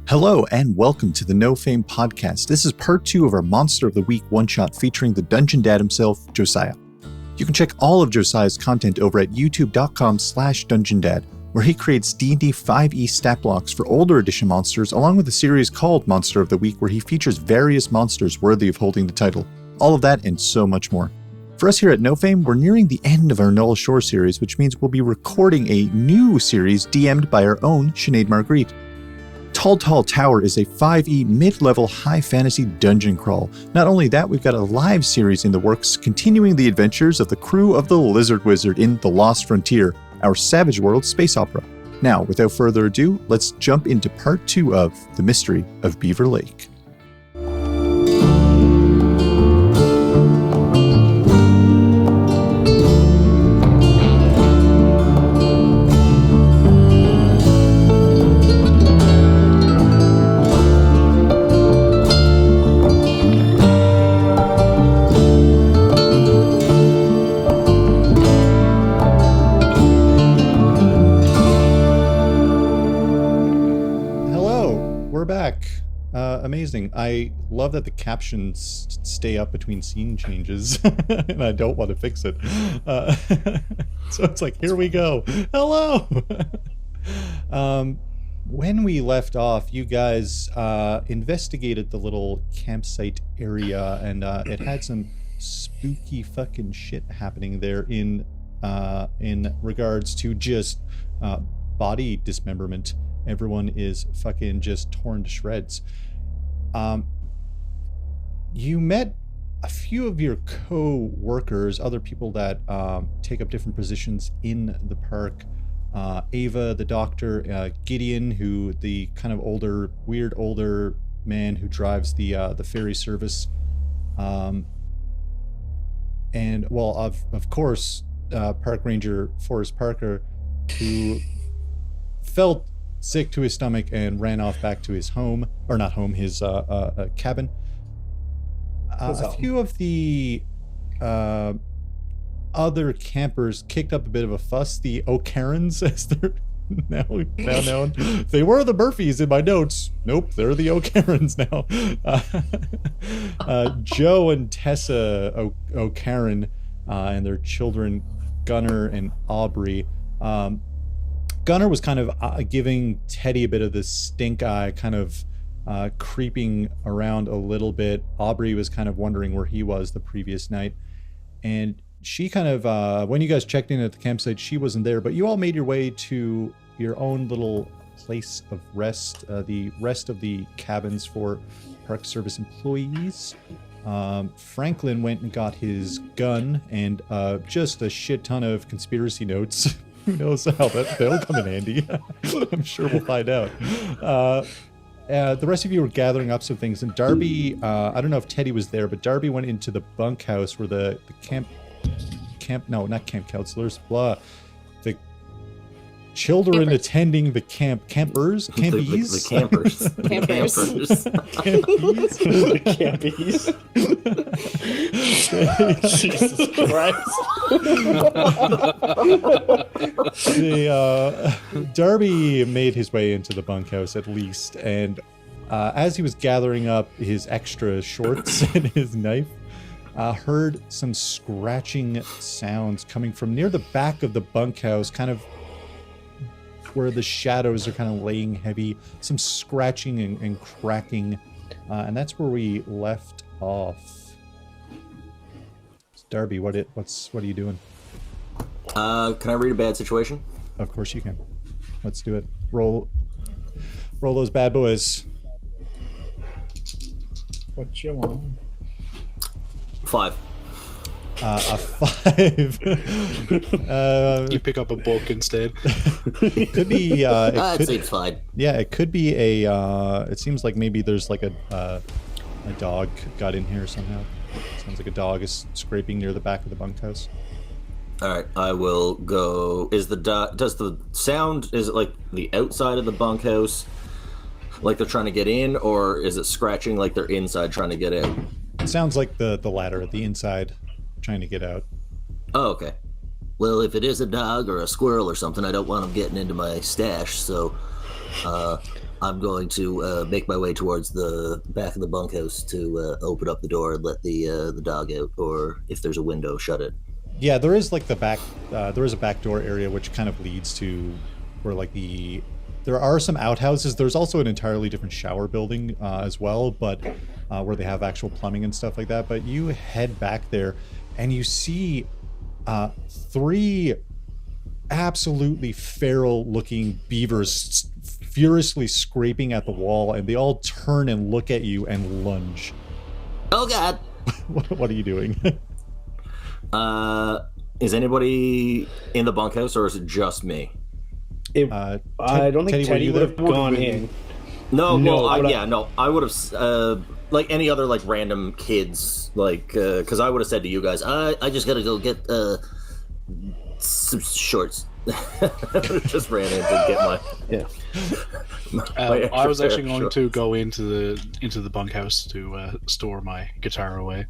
Hello and welcome to the No Fame Podcast. This is part 2 of our Monster of the Week one-shot featuring the Dungeon Dad himself, Josiah. You can check all of Josiah's content over at youtube.com/DungeonDad, where he creates D&D 5e stat blocks for older edition monsters, along with a series called Monster of the Week, where he features various monsters worthy of holding the title. All of that and so much more. For us here at No Fame, we're nearing the end of our Null Shore series, which means we'll be recording a new series DM'd by our own Sinéad Marguerite. Tall Tall Tower is a 5e mid-level high fantasy dungeon crawl. Not only that, we've got a live series in the works continuing the adventures of the crew of the Lizard Wizard in The Lost Frontier, our Savage World space opera. Now, without further ado, let's jump into part 2 of The Mystery of Beaver Lake. Amazing. I love that the captions stay up between scene changes, and I don't want to fix it. So it's like, here we go. Hello! When we left off, you guys investigated the little campsite area, and it had some spooky fucking shit happening there in regards to just body dismemberment. Everyone is fucking just torn to shreds. You met a few of your co-workers, other people that take up different positions in the park. Ava, the doctor, Gideon, who the kind of weird older man who drives the ferry service, and well, of course, Park Ranger Forrest Parker, who felt sick to his stomach and ran off back to his home, or not home, his cabin. A few of the other campers kicked up a bit of a fuss. The O'Karens, as they're now known. They were the Murphys in my notes. Nope, they're the O'Karens now. Joe and Tessa O'Karen and their children, Gunnar and Aubrey. Gunnar was kind of giving Teddy a bit of the stink eye, kind of creeping around a little bit. Aubrey was kind of wondering where he was the previous night. And she kind of, when you guys checked in at the campsite, she wasn't there, but you all made your way to your own little place of rest, the rest of the cabins for Park Service employees. Franklin went and got his gun and just a shit ton of conspiracy notes. Who knows how they'll come in handy. I'm sure we'll find out. The rest of you were gathering up some things, and Darby, I don't know if Teddy was there, but Darby went into the bunkhouse where the counselors, the children attending the campies. The campers. Campies. Jesus Christ. Darby made his way into the bunkhouse at least, and as he was gathering up his extra shorts and his knife, heard some scratching sounds coming from near the back of the bunkhouse, kind of where the shadows are kind of laying heavy, some scratching and cracking, and that's where we left off. Darby, what are you doing? Can I read a bad situation? Of course you can. Let's do it. Roll those bad boys. What you want? 5. A 5. You pick up a book instead. It could be. I'd say it's fine. Yeah, it could be a. It seems like maybe there's like a dog got in here somehow. Sounds like a dog is scraping near the back of the bunkhouse. All right, I will go. Does the sound? Is it like the outside of the bunkhouse, like they're trying to get in, or is it scratching like they're inside trying to get out? It sounds like the latter, the inside, trying to get out. Oh, okay. Well, if it is a dog or a squirrel or something, I don't want them getting into my stash, so I'm going to make my way towards the back of the bunkhouse to open up the door and let the dog out, or if there's a window, shut it. Yeah, there is like the back. There is a back door area which kind of leads to where like the. There are some outhouses. There's also an entirely different shower building as well, but where they have actual plumbing and stuff like that. But you head back there, and you see 3 absolutely feral-looking beavers furiously scraping at the wall, and they all turn and look at you and lunge. Oh God! What are you doing? Is anybody in the bunkhouse, or is it just me? I don't think Teddy would have gone in. No, No, well, but no, I would have, like any other like random kids, like, because I would have said to you guys, I just gotta go get some shorts. Just ran in to get my. I was actually going to go into the bunkhouse to store my guitar away.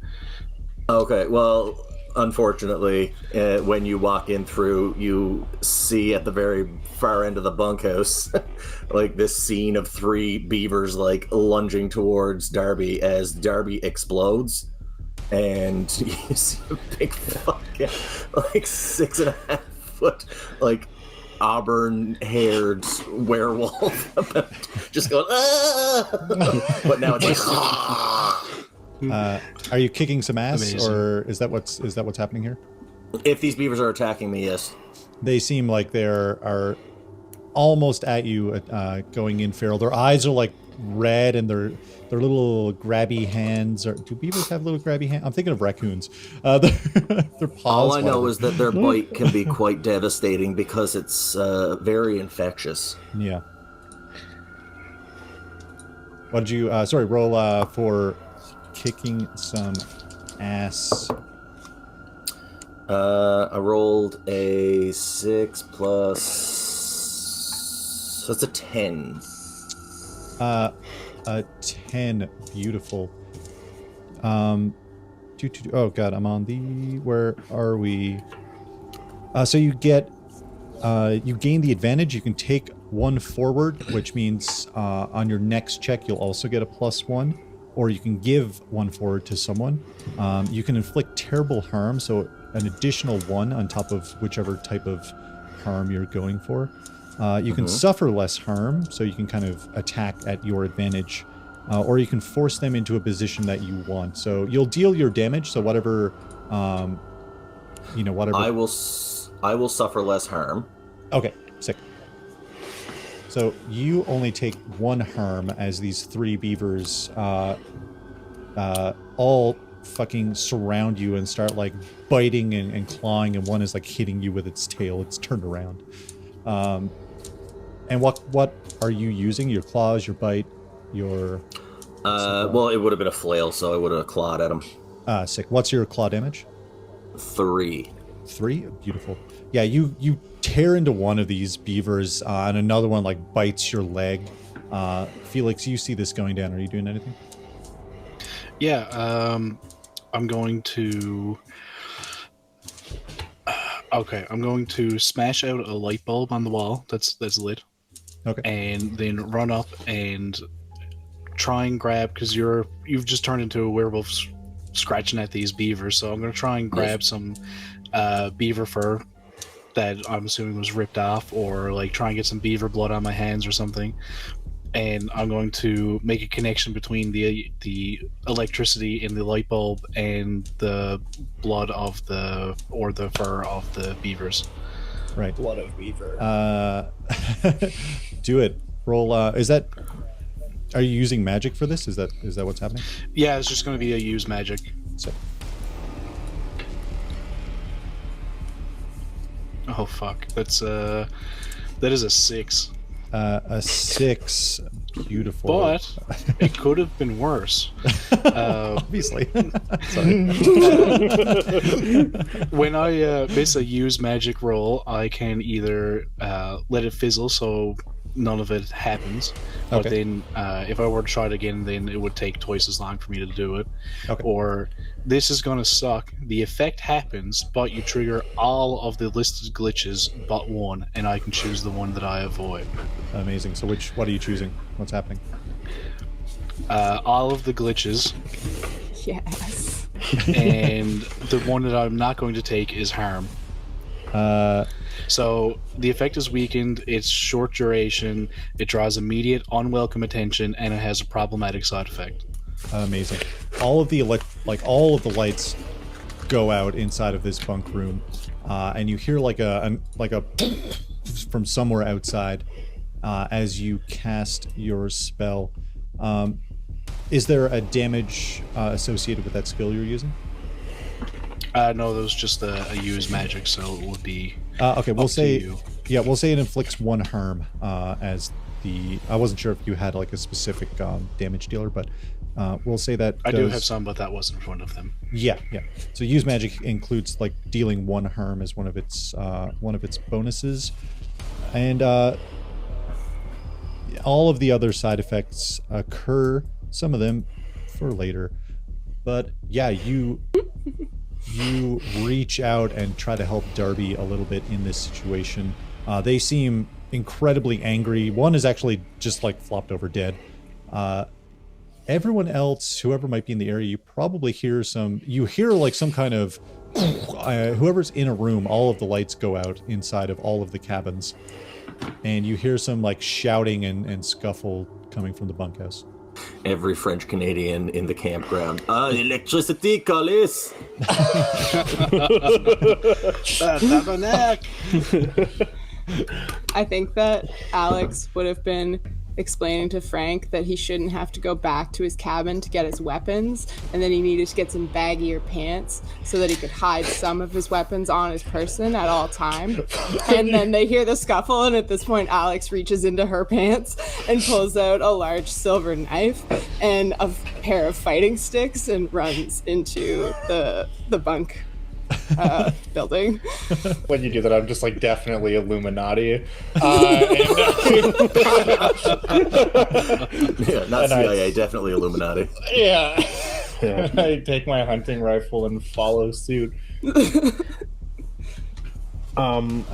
Okay, well, unfortunately, when you walk in through, you see at the very far end of the bunkhouse, like this scene of 3 beavers like lunging towards Darby as Darby explodes, and you see a big fucking like 6.5 foot like auburn-haired werewolf just going, ah! But now it's like, Are you kicking some ass, Amazing. or is that what's happening here? if these beavers are attacking me, yes. They seem like they are almost at you, going in feral. Their eyes are like red, and their little grabby hands are. Do beavers have little grabby hands? I'm thinking of raccoons. Their paws. All I know whatever. is that their bite can be quite devastating because it's very infectious. Yeah. What did you? Sorry, roll for kicking some ass. I rolled a 6 plus. So that's a 10. A 10. Beautiful. Oh god, I'm on the. Where are we? So you get. You gain the advantage. You can take 1 forward, which means on your next check you'll also get a +1, or you can give 1 forward to someone. You can inflict terrible harm, so an additional 1 on top of whichever type of harm you're going for. You can suffer less harm, so you can kind of attack at your advantage, or you can force them into a position that you want. So you'll deal your damage. So whatever, whatever. I will suffer less harm. Okay, sick. So you only take 1 harm as these 3 beavers all fucking surround you and start like biting and clawing, and one is like hitting you with its tail. It's turned around. And what are you using? Your claws, your bite, your... Well, it would have been a flail, so I would have clawed at him. Sick. What's your claw damage? 3. 3? Beautiful. Yeah, you tear into one of these beavers, and another one like bites your leg. Felix, you see this going down. Are you doing anything? Yeah, I'm going to... Okay, I'm going to smash out a light bulb on the wall that's lit. Okay. And then run up and try and grab, because you've just turned into a werewolf scratching at these beavers, so I'm going to try and grab some beaver fur that I'm assuming was ripped off, or like try and get some beaver blood on my hands or something. And I'm going to make a connection between the electricity in the light bulb and the blood of the fur of the beavers. Right. Blood of beaver. Do it. Roll. Are you using magic for this? Is that what's happening? Yeah, it's just going to be a use magic. So. Oh fuck! That is a 6. A 6. Beautiful. But it could have been worse. Obviously. Sorry. When I miss a use magic roll, I can either let it fizzle, so none of it happens. Okay. But then if I were to try it again, then it would take twice as long for me to do it. Okay. Or this is going to suck. The effect happens, but you trigger all of the listed glitches but one, and I can choose the one that I avoid. Amazing. So what are you choosing? What's happening? All of the glitches. Yes. And the one that I'm not going to take is harm. So the effect is weakened, it's short duration, it draws immediate unwelcome attention, and it has a problematic side effect. Amazing. All of the all of the lights go out inside of this bunk room, and you hear like a from somewhere outside as you cast your spell. Is there a damage associated with that skill you're using? No, that was just a use magic, so it would be. Okay, we'll say you. Yeah, we'll say it inflicts 1 harm as the. I wasn't sure if you had like a specific damage dealer, but we'll say that I do have some, but that wasn't one of them. Yeah. So use magic includes like dealing 1 harm as one of its bonuses, and all of the other side effects occur. Some of them for later, but yeah, you reach out and try to help Darby a little bit in this situation. They seem incredibly angry. One is actually just like flopped over dead. Everyone else, whoever might be in the area, you probably hear like some kind of whoever's in a room, all of the lights go out inside of all of the cabins, and you hear some like shouting and scuffle coming from the bunkhouse. Every French Canadian in the campground. Electricity, Collis! I think that Alex would have been explaining to Frank that he shouldn't have to go back to his cabin to get his weapons, and then he needed to get some baggier pants so that he could hide some of his weapons on his person at all time. And then they hear the scuffle, and at this point Alex reaches into her pants and pulls out a large silver knife and a pair of fighting sticks and runs into the bunk building. When you do that, I'm just like, definitely Illuminati. Yeah, not CIA, definitely Illuminati. Yeah. I take my hunting rifle and follow suit.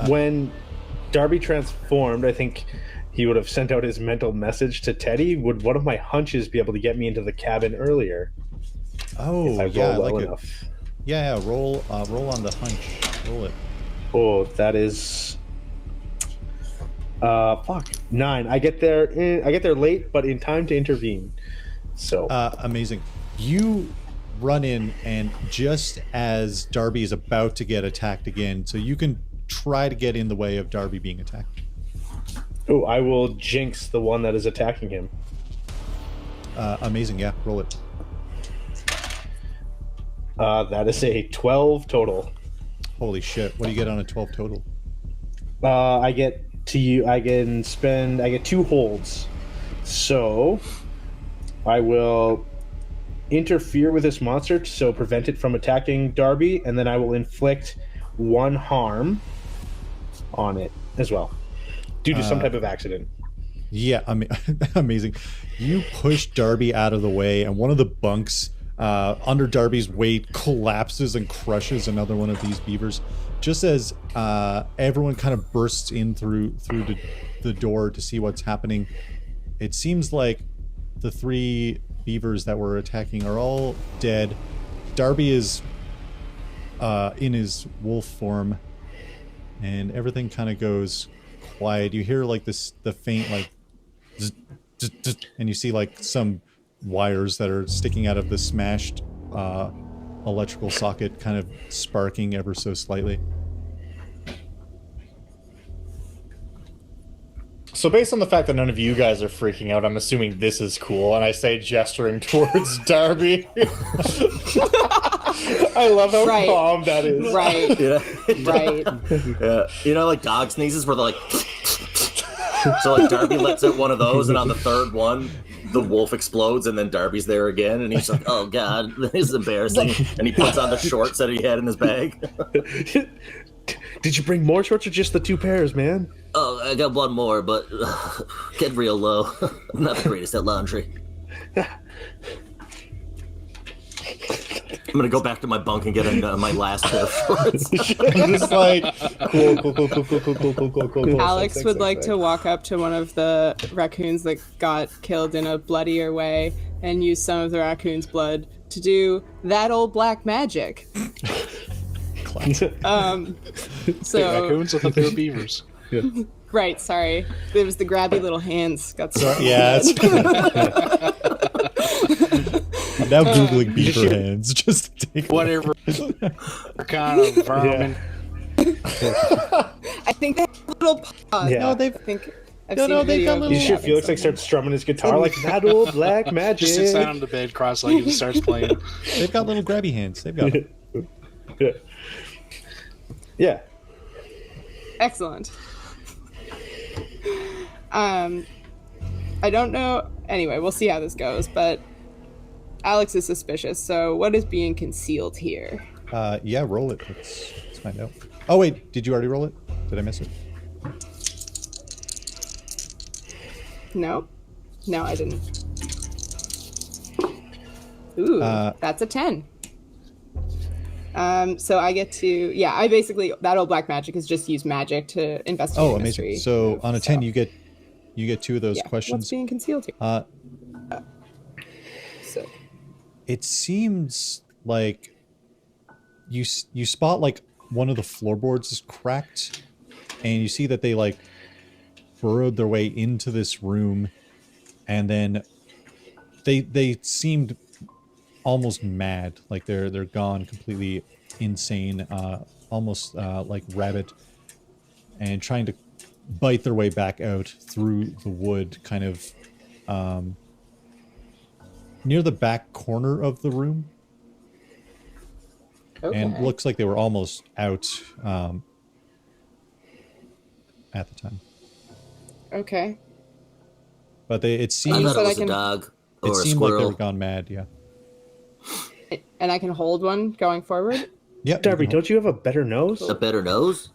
When Darby transformed, I think he would have sent out his mental message to Teddy. Would one of my hunches be able to get me into the cabin earlier? Oh, if I yeah, roll I like well it. enough. Yeah, roll on the hunch. Roll it. Oh, that is 9. I get there late, but in time to intervene. So amazing. You run in, and just as Darby is about to get attacked again, so you can try to get in the way of Darby being attacked. Oh, I will jinx the one that is attacking him. Amazing, yeah. Roll it. That is a 12 total. Holy shit! What do you get on a 12 total? I get 2 holds. So I will interfere with this monster, so prevent it from attacking Darby, and then I will inflict 1 harm on it as well, due to some type of accident. Yeah, I mean, amazing. You push Darby out of the way, and one of the bunks under Darby's weight collapses and crushes another one of these beavers. Just as everyone kind of bursts in through the door to see what's happening, it seems like the 3 beavers that were attacking are all dead. Darby is in his wolf form, and everything kind of goes quiet. You hear like the faint like zzz, zzz, zzz, and you see like some wires that are sticking out of the smashed electrical socket kind of sparking ever so slightly. So based on the fact that none of you guys are freaking out, I'm assuming this is cool, and I say gesturing towards Darby. I love how calm that is. Right. Yeah. Right. Yeah. You know, like dog sneezes where they're like... So like Darby lets out one of those, and on the third one, the wolf explodes, and then Darby's there again, and he's like, "Oh God, this is embarrassing." And he puts on the shorts that he had in his bag. Did you bring more shorts or just the 2 pairs, man? Oh, I got one more, but get real low. I'm not the greatest at laundry. I'm gonna go back to my bunk and get my last pair of shorts. Just like cool. Alex would like to walk up to one of the raccoons that got killed in a bloodier way and use some of the raccoon's blood to do that old black magic. So Raccoons? I thought they were beavers. right, sorry. It was the grabby little hands got stuck. Yeah. I'm now googling beaver hands just to take Whatever kind of vermin. I think they have little paws. Yeah. No, they've seen a they've video got of You them should having Felix like some. starts strumming his guitar like that old black magic. Just sits down on the bed, cross-legged, and starts playing. They've got little grabby hands. They've got them. Yeah. Excellent. I don't know. Anyway, we'll see how this goes, but Alex is suspicious, so what is being concealed here? Yeah, roll it. Let's find out. Oh, wait. Did you already roll it? Did I miss it? No, I didn't. Ooh, that's a 10. So I get to, I basically, that old black magic is just use magic to investigate Oh, a amazing. mystery. So on a 10, you get 2 of those What's questions. being concealed here? So It seems like you spot like one of the floorboards is cracked, and you see that they like burrowed their way into this room, and then they seemed almost mad, like they're gone completely insane, almost like rabbit, and trying to bite their way back out through the wood, kind of near the back corner of the room. okay. And looks like they were almost out at the time. Okay. But it I seemed thought So it I was a can- dog it or a seemed like they squirrel. were gone mad. Yeah. And I can hold one going forward? Yep. Darby, you can don't you have a better nose? A better nose?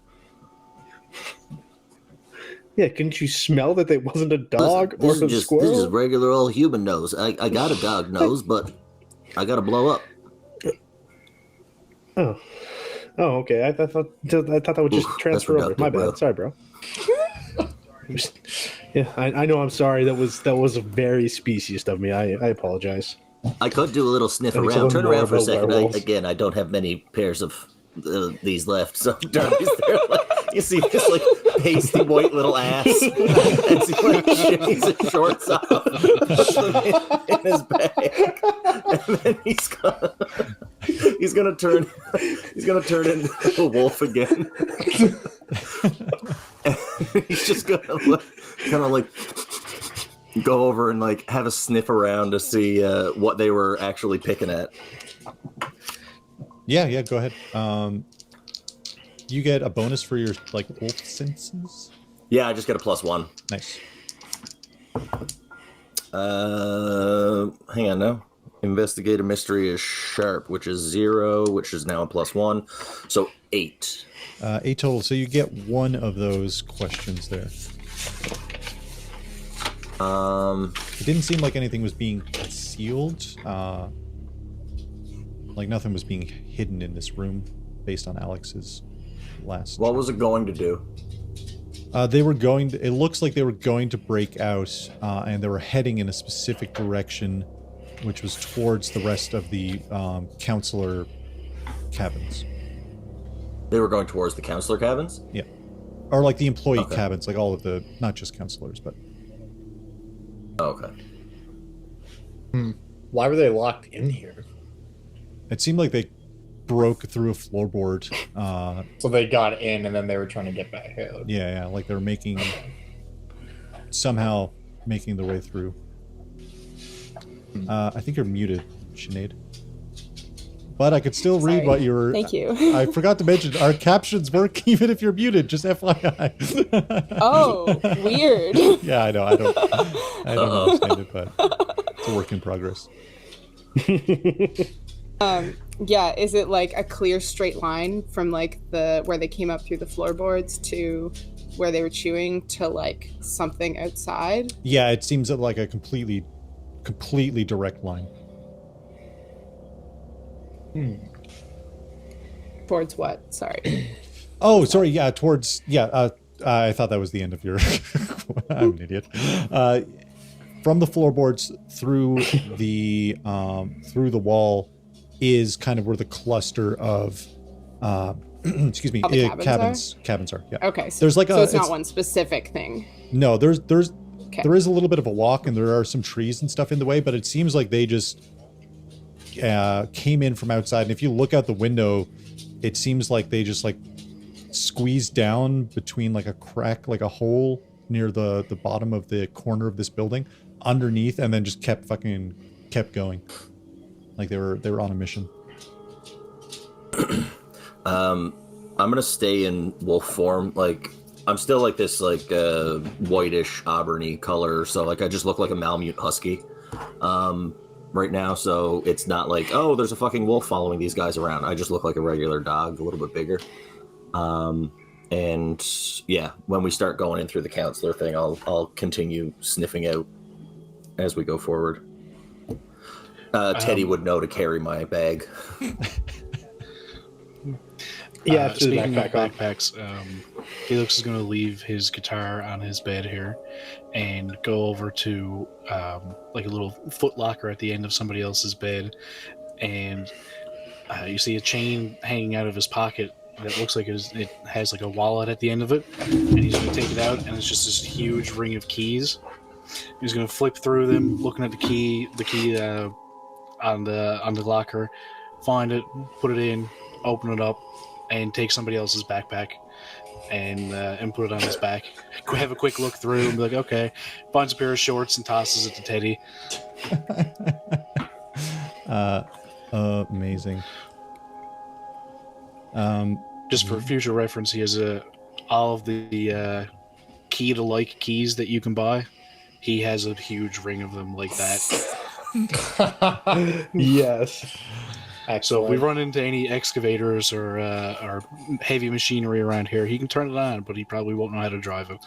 Yeah, couldn't you smell that it wasn't a dog or Listen, a this is squirrel? just regular old human nose. I got a dog nose, but I gotta blow up. Oh, okay. I thought that would just Oof, transfer that's over. My reductive, bad. Sorry, bro. Yeah, I know. I'm sorry. That was very speciest of me. I apologize. I could do a little sniff think it's a around. little Turn around for a more about second. werewolves. Again, I don't have many pairs of these left, so Darby's there. Like, you see this like pasty white little ass as he like shimmies his shorts off, puts them in his bag, and then he's gonna turn into a wolf again. And he's just gonna kind of like go over and like have a sniff around to see what they were actually picking at. Yeah, go ahead. You get a bonus for your like wolf senses. Yeah, I just got a +1. Nice. Hang on now. Investigate a mystery is sharp, which is 0, which is now a +1, so 8. 8 total. So you get one of those questions there. It didn't seem like anything was being concealed. Like nothing was being hidden in this room, based on Alex's last. What was it going to do? They were going to, it looks like they were going to break out, and they were heading in a specific direction, which was towards the rest of the counselor cabins. They were going towards the counselor cabins? Yeah. Or like the employee Okay. cabins, like all of the, not just counselors, but... Oh, okay. Why were they locked in here? It seemed like they broke through a floorboard. So they got in and then they were trying to get back out. Yeah, like they were somehow making their way through. I think you're muted, Sinead. But I could still read Sorry. what you were... Thank you. I forgot to mention, our captions work even if you're muted, just FYI. Oh, weird. Yeah, I know, I don't understand it, but it's a work in progress. Yeah, is it like a clear straight line from like the where they came up through the floorboards to where they were chewing to like something outside? Yeah, it seems like a completely direct line. Towards what? Sorry. Oh, sorry. Yeah, towards. Yeah, I thought that was the end of your. I'm an idiot. From the floorboards through the wall is kind of where the cluster of, excuse me, the cabins are. Yeah. Okay, so, There's like so it's not one specific thing. No, there is Okay. a little bit of a walk, and there are some trees and stuff in the way, but it seems like they just came in from outside. And if you look out the window, it seems like they just like squeezed down between like a crack, like a hole near the bottom of the corner of this building underneath, and then just kept going. Like they were on a mission. I'm gonna stay in wolf form. Like I'm still like this like whitish auburny color, so like I just look like a Malamute husky right now. So it's not like, oh, there's a fucking wolf following these guys around. I just look like a regular dog, a little bit bigger. And yeah, when we start going in through the counselor thing, I'll continue sniffing out as we go forward. Teddy would know to carry my bag. Yeah, speaking of backpacks, Felix is going to leave his guitar on his bed here and go over to like a little foot locker at the end of somebody else's bed, and you see a chain hanging out of his pocket that looks like it has like a wallet at the end of it, and he's going to take it out, and it's just this huge ring of keys. He's going to flip through them, looking at the key on the locker, find it, put it in, open it up, and take somebody else's backpack and put it on his back. Have a quick look through and be like, okay, finds a pair of shorts and tosses it to Teddy. Amazing. Just for future reference, he has all of the key to like keys that you can buy. He has a huge ring of them like that. Yes. So if we run into any excavators or heavy machinery around here, he can turn it on, but he probably won't know how to drive it.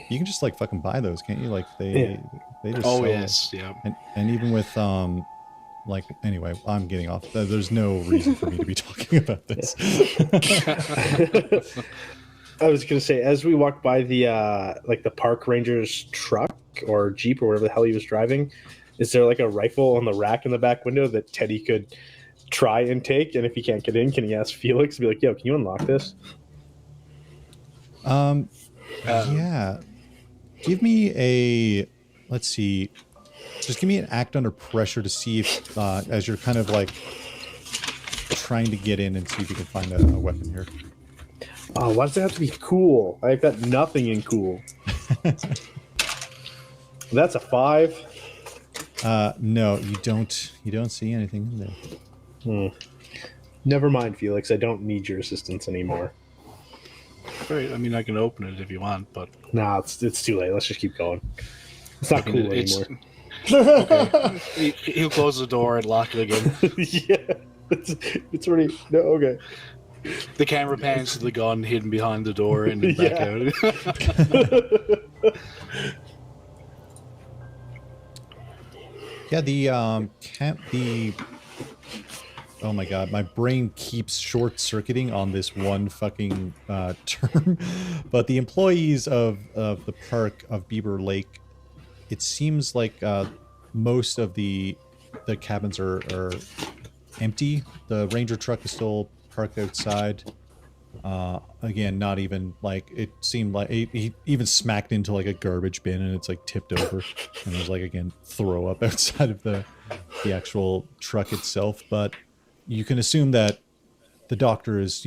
You can just like fucking buy those, can't you? Like they just Oh sell yes, yeah. and even with like anyway, I'm getting off. There's no reason for me to be talking about this. I was gonna say, as we walked by the like the park ranger's truck or Jeep or whatever the hell he was driving, is there like a rifle on the rack in the back window that Teddy could try and take? And if he can't get in, can he ask Felix to be like, yo, can you unlock this? Yeah. Give me a, let's see, just give me an act under pressure to see if, as you're kind of like trying to get in and see if you can find a weapon here. Oh, why does it have to be cool? I've got nothing in cool. That's a 5. No, you don't see anything in there. Never mind, Felix. I don't need your assistance anymore. Right, I mean, I can open it if you want, but Nah, it's too late. Let's just keep going. It's not cool anymore. Okay. He'll close the door and lock it again. Yeah, it's already no. Okay. The camera pans to the gun hidden behind the door and then back out. Yeah, oh my god, my brain keeps short-circuiting on this one fucking term. But the employees of the park of Beaver Lake, it seems like most of the cabins are empty. The ranger truck is still parked outside. Again, not even like, it seemed like he even smacked into like a garbage bin and it's like tipped over, and there's like, again, throw up outside of the actual truck itself. But you can assume that the doctor is,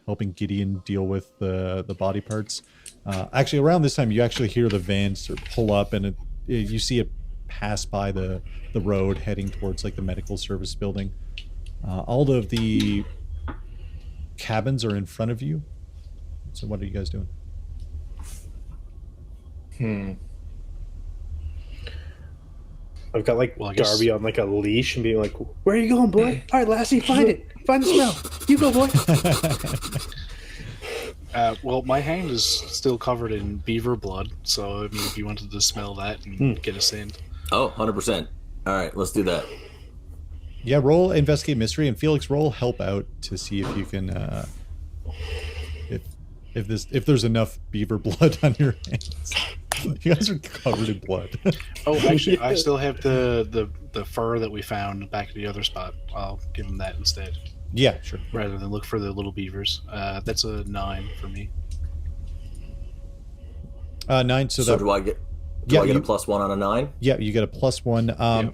helping Gideon deal with the body parts. Actually, around this time, you actually hear the van sort of pull up, and you see it pass by the road heading towards like the medical service building. All of the cabins are in front of you. So what are you guys doing? I've got like Well, I guess- Darby on like a leash and being like, "Where are you going, boy? All right, Lassie, find it. Find the smell. You go, boy." Well, my hand is still covered in beaver blood, so I mean, if you wanted to smell that and get us in. Oh, 100%. All right, let's do that. Yeah, roll investigate mystery, and Felix, roll help out to see if you can if there's enough beaver blood on your hands. You guys are covered in blood. Oh, actually, I still have the fur that we found back at the other spot. I'll give him that instead, Yeah, sure. rather than look for the little beavers. That's a 9 for me. 9. So that do I get Yeah, a you- +1 on a 9? yeah, you get a +1. Yeah.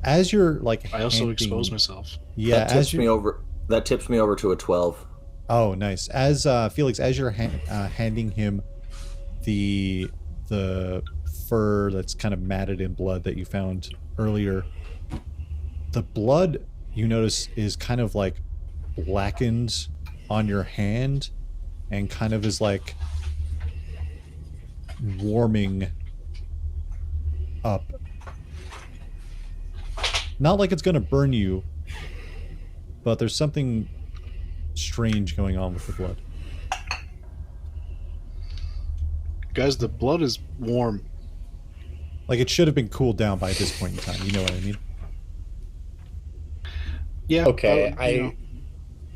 As you're like, I also handing- expose myself. Yeah, That as tips you. me over. That tips me over to a 12. Oh, nice. As Felix, as you're handing him the fur that's kind of matted in blood that you found earlier, the blood you notice is kind of like blackened on your hand and kind of is like warming up. Not like it's gonna burn you, but there's something strange going on with the blood. Guys, the blood is warm. Like it should have been cooled down by this point in time. You know what I mean? Yeah. Okay, you know.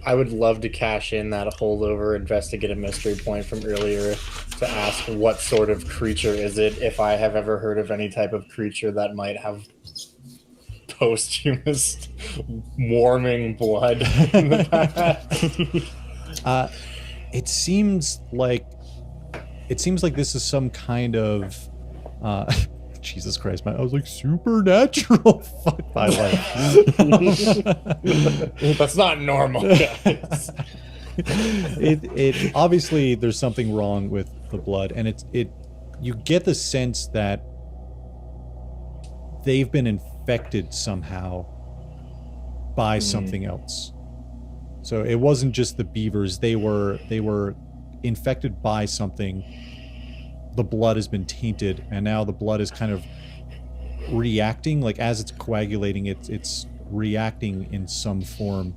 I would love to cash in that holdover investigative mystery point from earlier to ask what sort of creature is it, if I have ever heard of any type of creature that might have posthumous warming blood in the past. It seems like this is some kind of Jesus Christ, man! I was like supernatural. Fuck my life. That's not normal, guys. It obviously there's something wrong with the blood, and you get the sense that they've been infected somehow by something else. So it wasn't just the beavers; they were infected by something. The blood has been tainted, and now the blood is kind of reacting, like as it's coagulating, it's reacting in some form.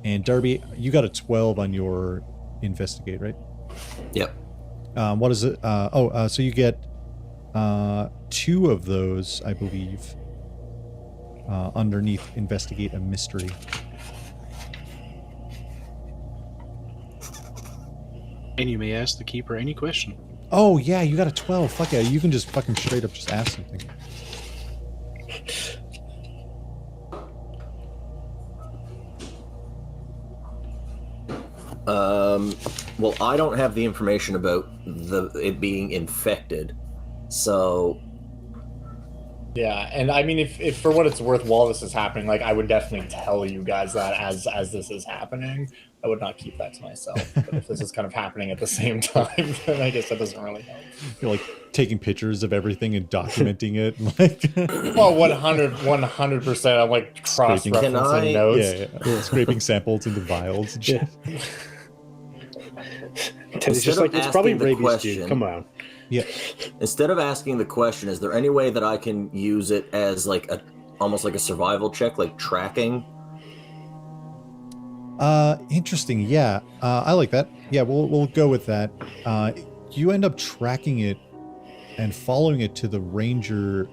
And Darby, you got a 12 on your investigate, right? Yep. What is it? So you get 2 of those, I believe, underneath investigate a mystery. And you may ask the keeper any question. Oh yeah, you got a 12. Fuck yeah, you can just fucking straight up just ask something. Well, I don't have the information about it being infected, so Yeah, and I mean, if for what it's worth, while this is happening, like I would definitely tell you guys that as this is happening. I would not keep that to myself. But if this is kind of happening at the same time, then I guess that doesn't really help. You're like taking pictures of everything and documenting it, like Well, 100%. I'm like cross-referencing notes. yeah, scraping samples into vials and shit. Teddy's just like, it's probably asking the rabies, question- dude. Come on. Yeah. instead of asking the question, is there any way that I can use it as like almost like a survival check, like tracking? Interesting. Yeah, I like that. Yeah, we'll go with that. You end up tracking it and following it to the ranger,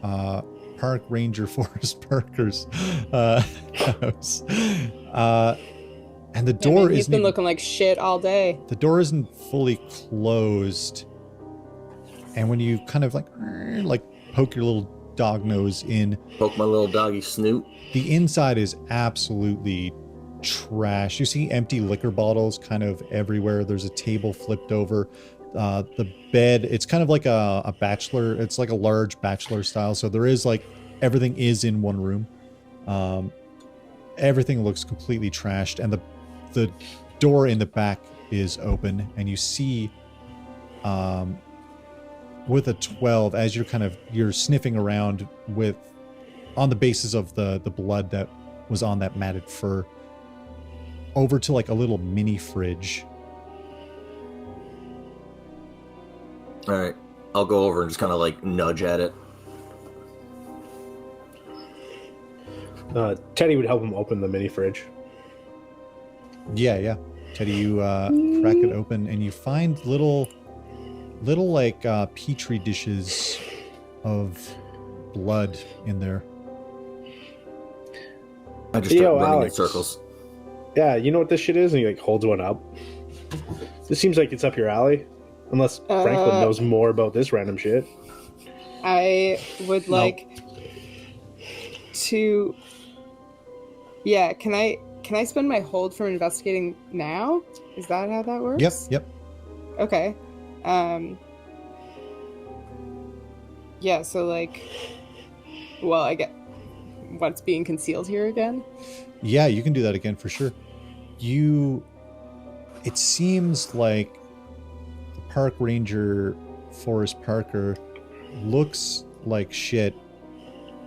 park ranger forest parker's house. And the door he's isn't been even- looking like shit all day. the door isn't fully closed, and when you kind of like poke your little dog nose in, Poke my little doggy snoot. the inside is absolutely trash. You see empty liquor bottles kind of everywhere. There's a table flipped over. The bed, it's kind of like a bachelor. It's like a large bachelor style. So there is like everything is in one room. Everything looks completely trashed, and the door in the back is open, and you see with a 12, as you're sniffing around on the basis of the blood that was on that matted fur, over to like a little mini fridge. All right, I'll go over and just kind of like nudge at it. Teddy would help him open the mini fridge. Yeah. Teddy, you crack it open and you find little like petri dishes of blood in there. I just start running Alex. in circles. Yeah, you know what this shit is? And he like holds one up. This seems like it's up your alley. Unless Franklin knows more about this random shit. I would like to. Yeah, can I spend my hold from investigating now? Is that how that works? Yep. Okay. Yeah, so like, well, I get what's being concealed here again. Yeah, you can do that again for sure. It seems like the park ranger, Forrest Parker, looks like shit.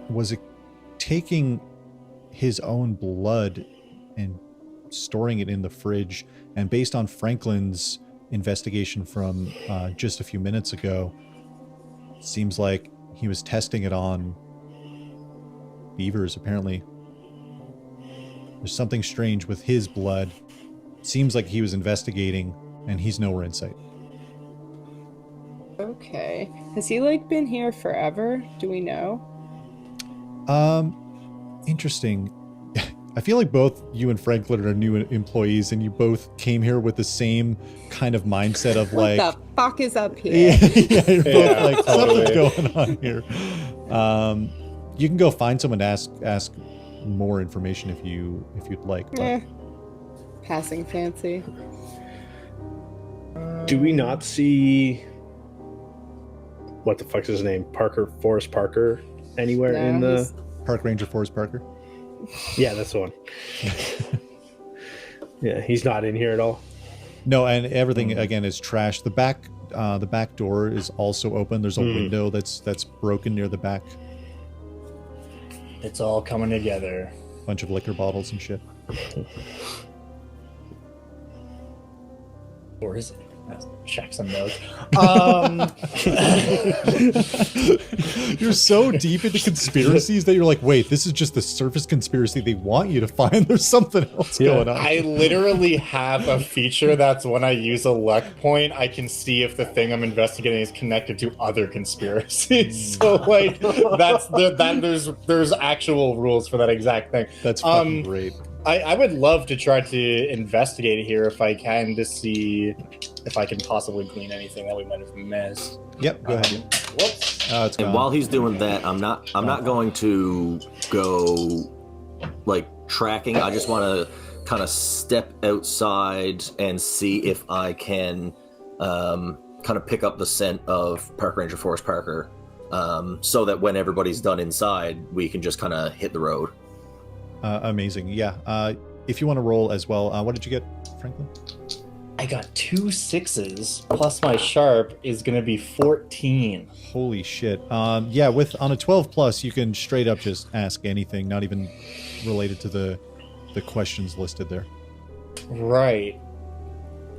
Was it taking his own blood and storing it in the fridge? And based on Franklin's investigation from just a few minutes ago, seems like he was testing it on beavers, apparently. There's something strange with his blood. Seems like he was investigating, and he's nowhere in sight. Okay. Has he like been here forever? Do we know? Interesting. I feel like both you and Franklin are new employees, and you both came here with the same kind of mindset of like, what the fuck is up here? yeah, you're both Yeah, like, totally. something's going on here. You can go find someone to ask more information if you'd like. But Passing fancy. Do we not see what the fuck's his name? Forrest Parker anywhere No, in the he's- Park Ranger Forrest Parker. Yeah, that's the one. Yeah, he's not in here at all. No, and everything again is trashed. The back door is also open. There's a window that's broken near the back. It's all coming together. Bunch of liquor bottles and shit. Or is it? Let's check some notes. You're so deep into conspiracies that you're like, wait, this is just the surface conspiracy they want you to find. There's something else going on. I literally have a feature that's when I use a luck point, I can see if the thing I'm investigating is connected to other conspiracies. So like there's actual rules for that exact thing. That's fucking great. I would love to try to investigate here if I can, to see if I can possibly glean anything that we might have missed. Yep, go ahead. Whoops. It's And gone. while he's doing that, I'm not going to go like tracking. I just want to kind of step outside and see if I can kind of pick up the scent of Park Ranger Forrest Parker, so that when everybody's done inside, we can just kind of hit the road. Amazing. Yeah. If you want to roll as well, what did you get, Franklin? I got 2 6s plus my sharp is going to be 14. Holy shit. Yeah, on a 12 plus, you can straight up just ask anything, not even related to the questions listed there. Right.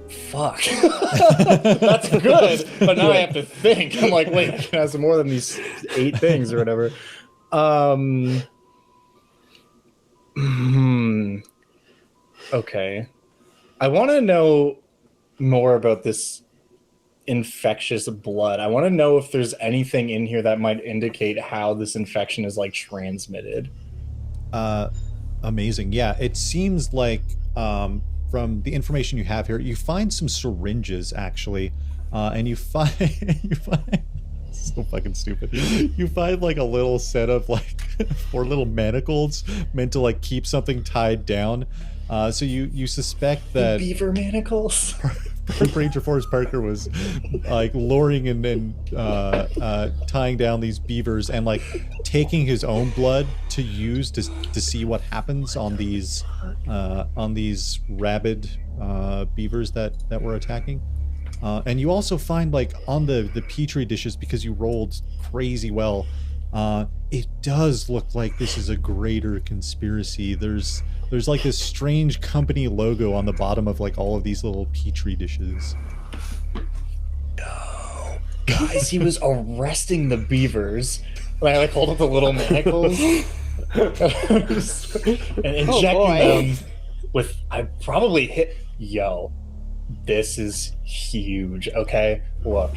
Fuck. That's good. But now I have to think. I'm like, wait, I can ask more than these 8 things or whatever. Okay. I want to know more about this infectious blood. I want to know if there's anything in here that might indicate how this infection is like transmitted. Amazing. Yeah, it seems like from the information you have here, you find some syringes actually, and you find so fucking stupid. You find like a little set of like 4 little manacles meant to like keep something tied down. So you suspect that Beaver manacles. Park Ranger Forrest Parker was like luring and tying down these beavers and like taking his own blood to use to see what happens on these rabid beavers that were attacking. And you also find like on the petri dishes, because you rolled crazy well, it does look like this is a greater conspiracy. There's like this strange company logo on the bottom of like all of these little petri dishes. No, guys, he was arresting the beavers. And I like hold up the little manacles. and injecting them with, I probably hit, yo, this is huge. Okay, look,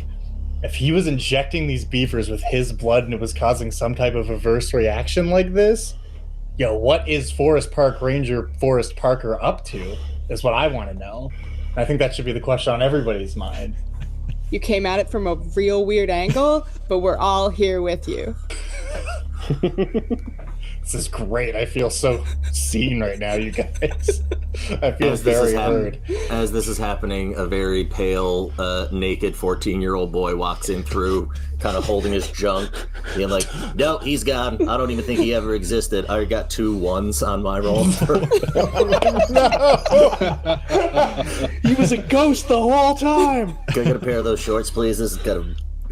if he was injecting these beavers with his blood and it was causing some type of adverse reaction like this, yo, what is Forest Park Ranger Forrest Parker up to is what I want to know. And I think that should be the question on everybody's mind. You came at it from a real weird angle, but we're all here with you. This is great. I feel so seen right now, you guys. I feel very heard. As this is happening, a very pale, naked 14-year-old boy walks in through, kind of holding his junk, being like, no, he's gone. I don't even think he ever existed. I got 2 1s on my roll. No! He was a ghost the whole time! Can I get a pair of those shorts, please? This is kind of...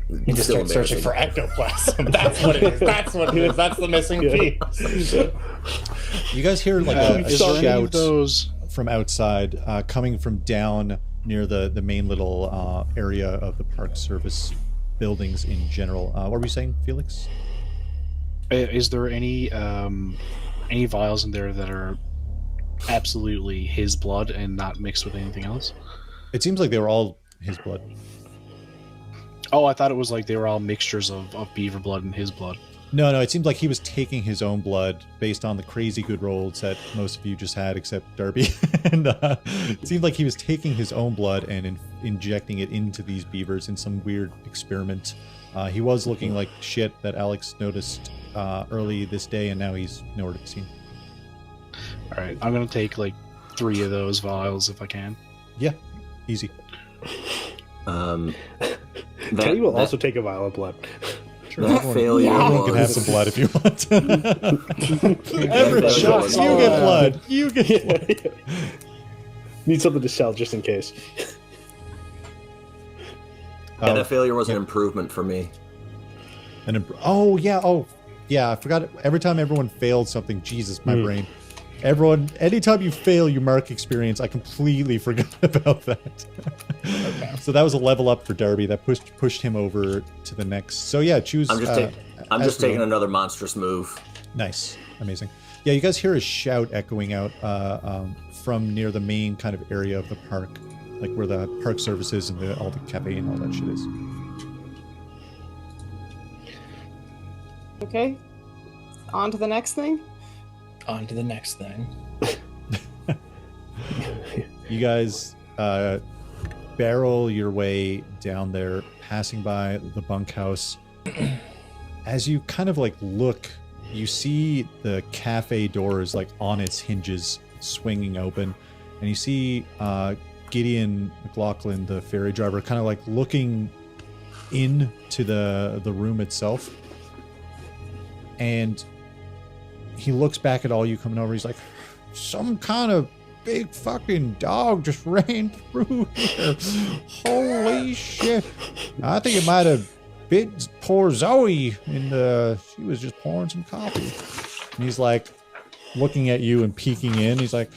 You just start searching for ectoplasm. That's what it is. That's what it is. That's the missing piece. You guys hear like a shout those from outside, coming from down near the main little area of the Park Service buildings in general. What were you saying, Felix? Is there any vials in there that are absolutely his blood and not mixed with anything else? It seems like they were all his blood. Oh, I thought it was like they were all mixtures of beaver blood and his blood. No, it seemed like he was taking his own blood based on the crazy good rolls that most of you just had, except Darby. And it seemed like he was taking his own blood and injecting it into these beavers in some weird experiment. He was looking like shit that Alex noticed early this day, and now he's nowhere to be seen. All right, I'm going to take like 3 of those vials if I can. Yeah, easy. Teddy will also take a vial of blood. Sure, that failure. Everyone can have some blood if you want. Everett, shots, you get blood. You get blood. Need something to sell just in case. Yeah, that failure was an improvement for me. Oh yeah, I forgot. Every time everyone failed something, Jesus, my brain. Everyone, anytime you fail, you mark experience. I completely forgot about that. Okay. So that was a level up for Darby. That pushed him over to the next. So yeah, choose. I'm just taking another monstrous move. Nice, amazing. Yeah, you guys hear a shout echoing out from near the main kind of area of the park, like where the park services and all the cafe and all that shit is. Okay. On to the next thing. On to the next thing. You guys barrel your way down there, passing by the bunkhouse. As you kind of like look, you see the cafe doors like on its hinges swinging open, and you see Gideon McLaughlin, the ferry driver, kind of like looking into the room itself, and he looks back at all you coming over. He's like, some kind of big fucking dog just ran through here. Holy shit. I think it might have bit poor Zoe, and she was just pouring some coffee. And he's like looking at you and peeking in. He's like,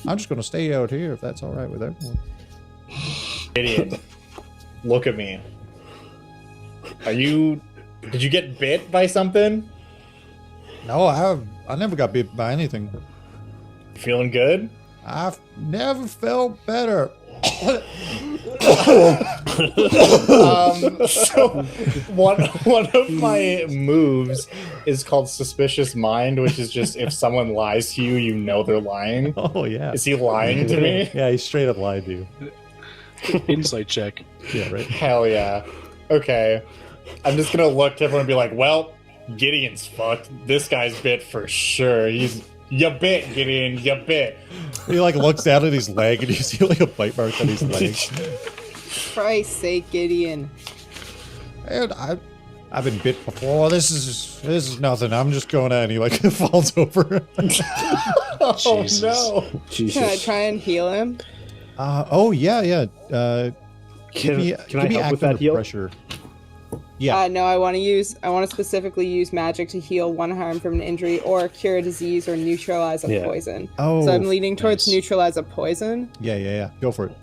I'm just going to stay out here if that's all right with everyone. Idiot. Look at me. Did you get bit by something? No, I never got bit by anything. Feeling good? I've never felt better. So one of my moves is called Suspicious Mind, which is just if someone lies to you, you know they're lying. Oh yeah. Is he lying to me? Yeah, he straight up lied to you. Insight check. Yeah, right. Hell yeah. Okay. I'm just gonna look to everyone and be like, well, Gideon's fucked. This guy's bit for sure. You bit, Gideon, you bit. He like looks down at his leg and you see like a bite mark on his leg. Christ's sake, Gideon. And I've been bit before. This is nothing. I'm just going out, and he like falls over. Oh no. Jesus. Can I try and heal him? Oh yeah. Can I help with active that heal? pressure. Yeah. No, I want to specifically use magic to heal 1 harm from an injury or cure a disease or neutralize a poison. Oh, so I'm leaning towards nice. neutralize a poison. Yeah. Go for it.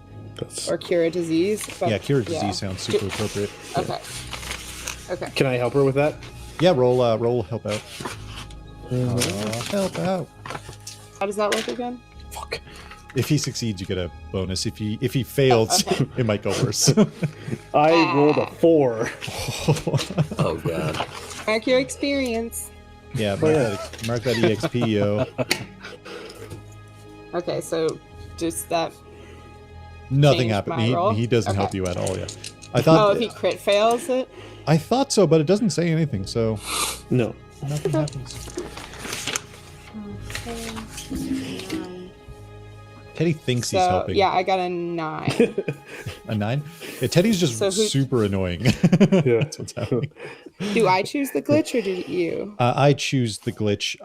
Or cure a disease. But, Yeah, cure a disease sounds super appropriate. Okay. Can I help her with that? Yeah, roll help out. Help out. How does that work again? Fuck. If he succeeds, you get a bonus. If he fails, it might go worse. I rolled a 4. Oh god. Mark your experience. Yeah, mark that EXP, yo. Okay, so just that. Nothing Change happened. my roll? He doesn't Okay. help you at all. Yeah, I Oh, thought. if he crit fails it. I thought so, but it doesn't say anything. So No. nothing happens. Teddy thinks he's So helping. yeah, I got a 9. A 9. Yeah, Teddy's just So who- super annoying. Yeah. That's what's happening. Do I choose the glitch or did you? I choose the glitch.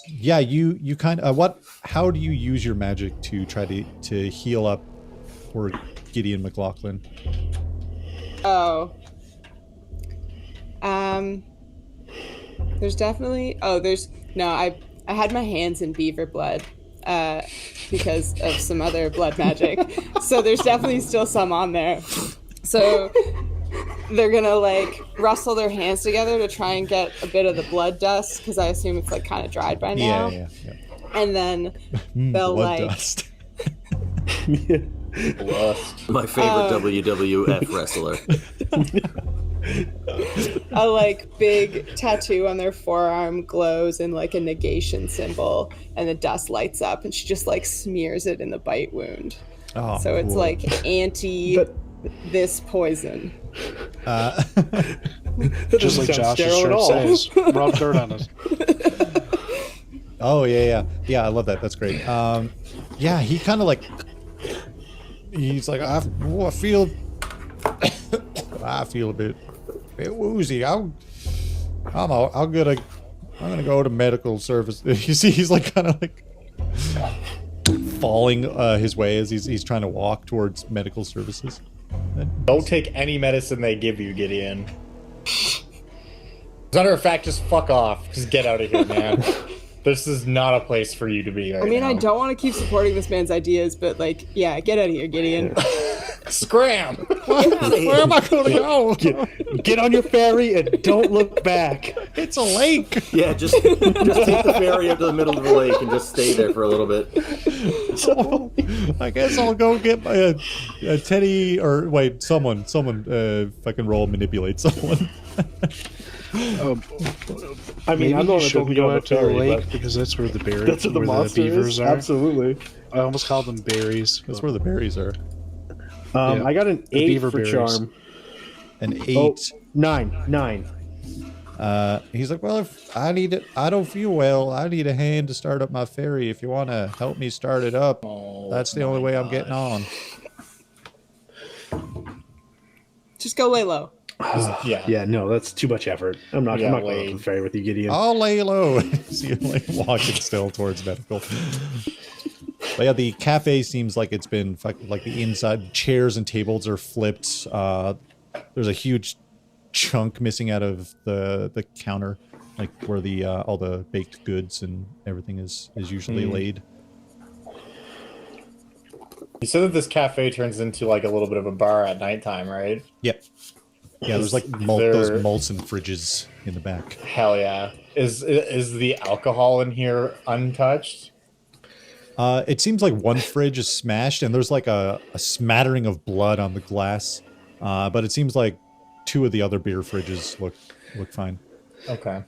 Yeah, you kind of how do you use your magic to try to heal up for Gideon McLaughlin? Oh. There's definitely. Oh, there's no. I had my hands in beaver blood, because of some other blood magic. So there's definitely still some on there. So they're gonna like rustle their hands together to try and get a bit of the blood dust, because I assume it's like kind of dried by now. Yeah. And then they'll Blood like. dust. Lust. My favorite WWF wrestler. A like big tattoo on their forearm glows in like a negation symbol, and the dust lights up, and she just like smears it in the bite wound. Oh, So it's cool. like anti this poison. Just like sound Josh's sterile at shirt all. says, rub dirt on it. Oh yeah. I love that. That's great. Yeah, he kind of like he's like I feel a bit woozy. I'm gonna go to medical service. You see, he's like kind of like falling his way as he's trying to walk towards medical services. Don't take any medicine they give you, Gideon. As a matter of fact, just fuck off. Just get out of here, man. This is not a place for you to be right I mean, now. I don't want to keep supporting this man's ideas, but like, yeah, get out of here, Gideon. Scram! Where am I gonna go? Get on your ferry and don't look back. It's a lake. Yeah, just take the ferry up to the middle of the lake and just stay there for a little bit. So, I guess I'll go get my Teddy or wait, someone fucking roll manipulate someone. I mean, Maybe I'm the one you that told shouldn't me to go go on out the to the ferry, lake but because that's where the berries, that's what the where monster beavers is. are. Absolutely. I almost called them berries. That's but- where the berries are. Yeah. I got an The 8 beaver for berries. charm. An 8. Oh, 9. He's like, well, if I don't feel well. I need a hand to start up my ferry. If you want to help me start it up, that's the only way I'm getting on. Just go lay low. Yeah, no, that's too much effort. I'm not going up the ferry with you, Gideon. I'll lay low. See him like walking still towards medical. But yeah, the cafe seems like it's been like the inside chairs and tables are flipped. There's a huge chunk missing out of the counter, like where the all the baked goods and everything is usually laid. You said that this cafe turns into like a little bit of a bar at nighttime, right? Yep. Yeah, there's like there- those Molson fridges in the back. Hell yeah. Is the alcohol in here untouched? It seems like one fridge is smashed, and there's like a smattering of blood on the glass. But it seems like two of the other beer fridges look fine. Okay.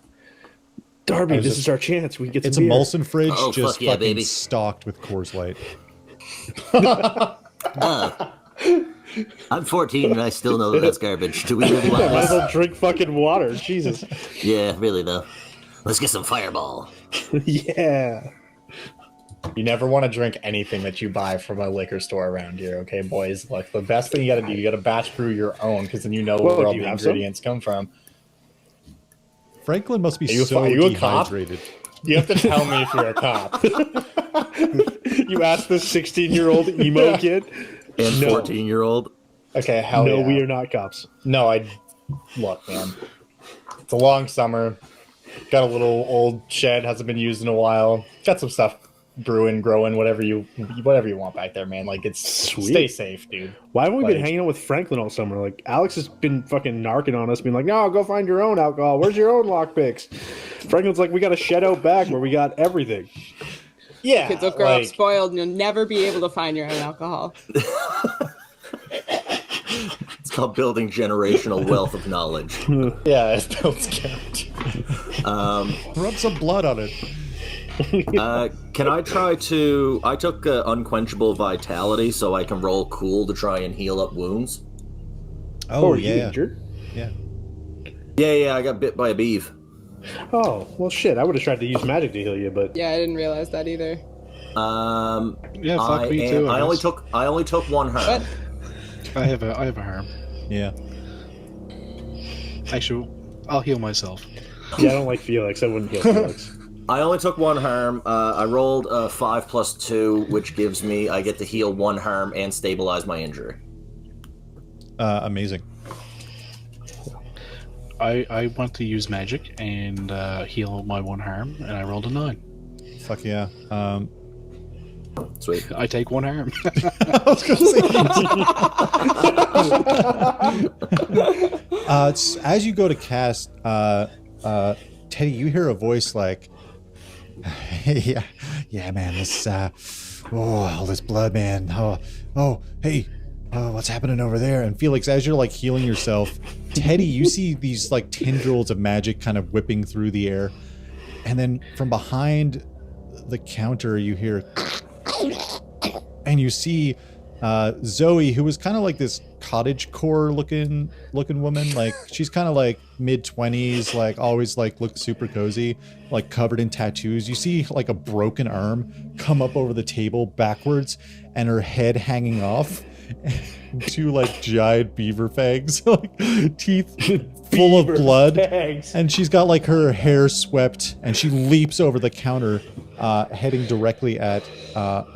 Darby, this is our chance. We get some It's a beer. Molson fridge, Oh, just fuck yeah, fucking baby. stocked with Coors Light. I'm 14 and I still know that that's garbage. Do we really want Might as this? well drink fucking water. Jesus. Yeah, really though. Let's get some Fireball. Yeah. You never want to drink anything that you buy from a liquor store around here, okay, boys? Like, the best thing you gotta do, you gotta batch brew your own, because then you know Whoa, where all do you the have some? ingredients come from. Franklin must be Are you so a cop? dehydrated. You have to tell me if you're a cop. You asked this 16-year-old emo kid? And No. 14-year-old. Okay, hell No, yeah. we are not cops. No, look, man. It's a long summer. Got a little old shed, hasn't been used in a while. Got some stuff brewing, growing, whatever you want back there, man. Like, it's Sweet. Stay safe, dude. Why haven't we been Like- hanging out with Franklin all summer? Like, Alex has been fucking narking on us, being like, no, go find your own alcohol. Where's your own lockpicks? Franklin's like, we got a shed out back where we got everything. Yeah, Kids will grow up like, spoiled and you'll never be able to find your own alcohol. It's called building generational wealth of knowledge. yeah, it builds character. Rub some blood on it. Can I try to? I took unquenchable vitality, so I can roll cool to try and heal up wounds. Oh, are you yeah. injured? Yeah. Yeah, I got bit by a beaver. Oh, well, shit. I would have tried to use magic to heal you, but Yeah, I didn't realize that either. Yeah, fuck me too. I only took one harm. What? I have a harm. Yeah. Actually, I'll heal myself. yeah, I don't like Felix. I wouldn't heal Felix. I only took one harm. I rolled a 5 + 2, which gives me I get to heal one harm and stabilize my injury. Amazing. I want to use magic and heal my one harm, and I rolled a 9. Fuck yeah. Sweet. I take one harm. I was gonna say. As you go to cast, Teddy, you hear a voice like, "Yeah, man, this, all this blood, man. Oh, hey, what's happening over there?" And Felix, as you're like healing yourself, Teddy, you see these like tendrils of magic kind of whipping through the air, and then from behind the counter, you hear. And you see Zoe, who was kind of like this cottagecore looking woman. Like she's kind of like mid-20s, like always like looked super cozy, like covered in tattoos. You see like a broken arm come up over the table backwards and her head hanging off. Two like giant beaver fangs, like teeth full of blood. Thanks. And she's got like her hair swept, and she leaps over the counter, heading directly at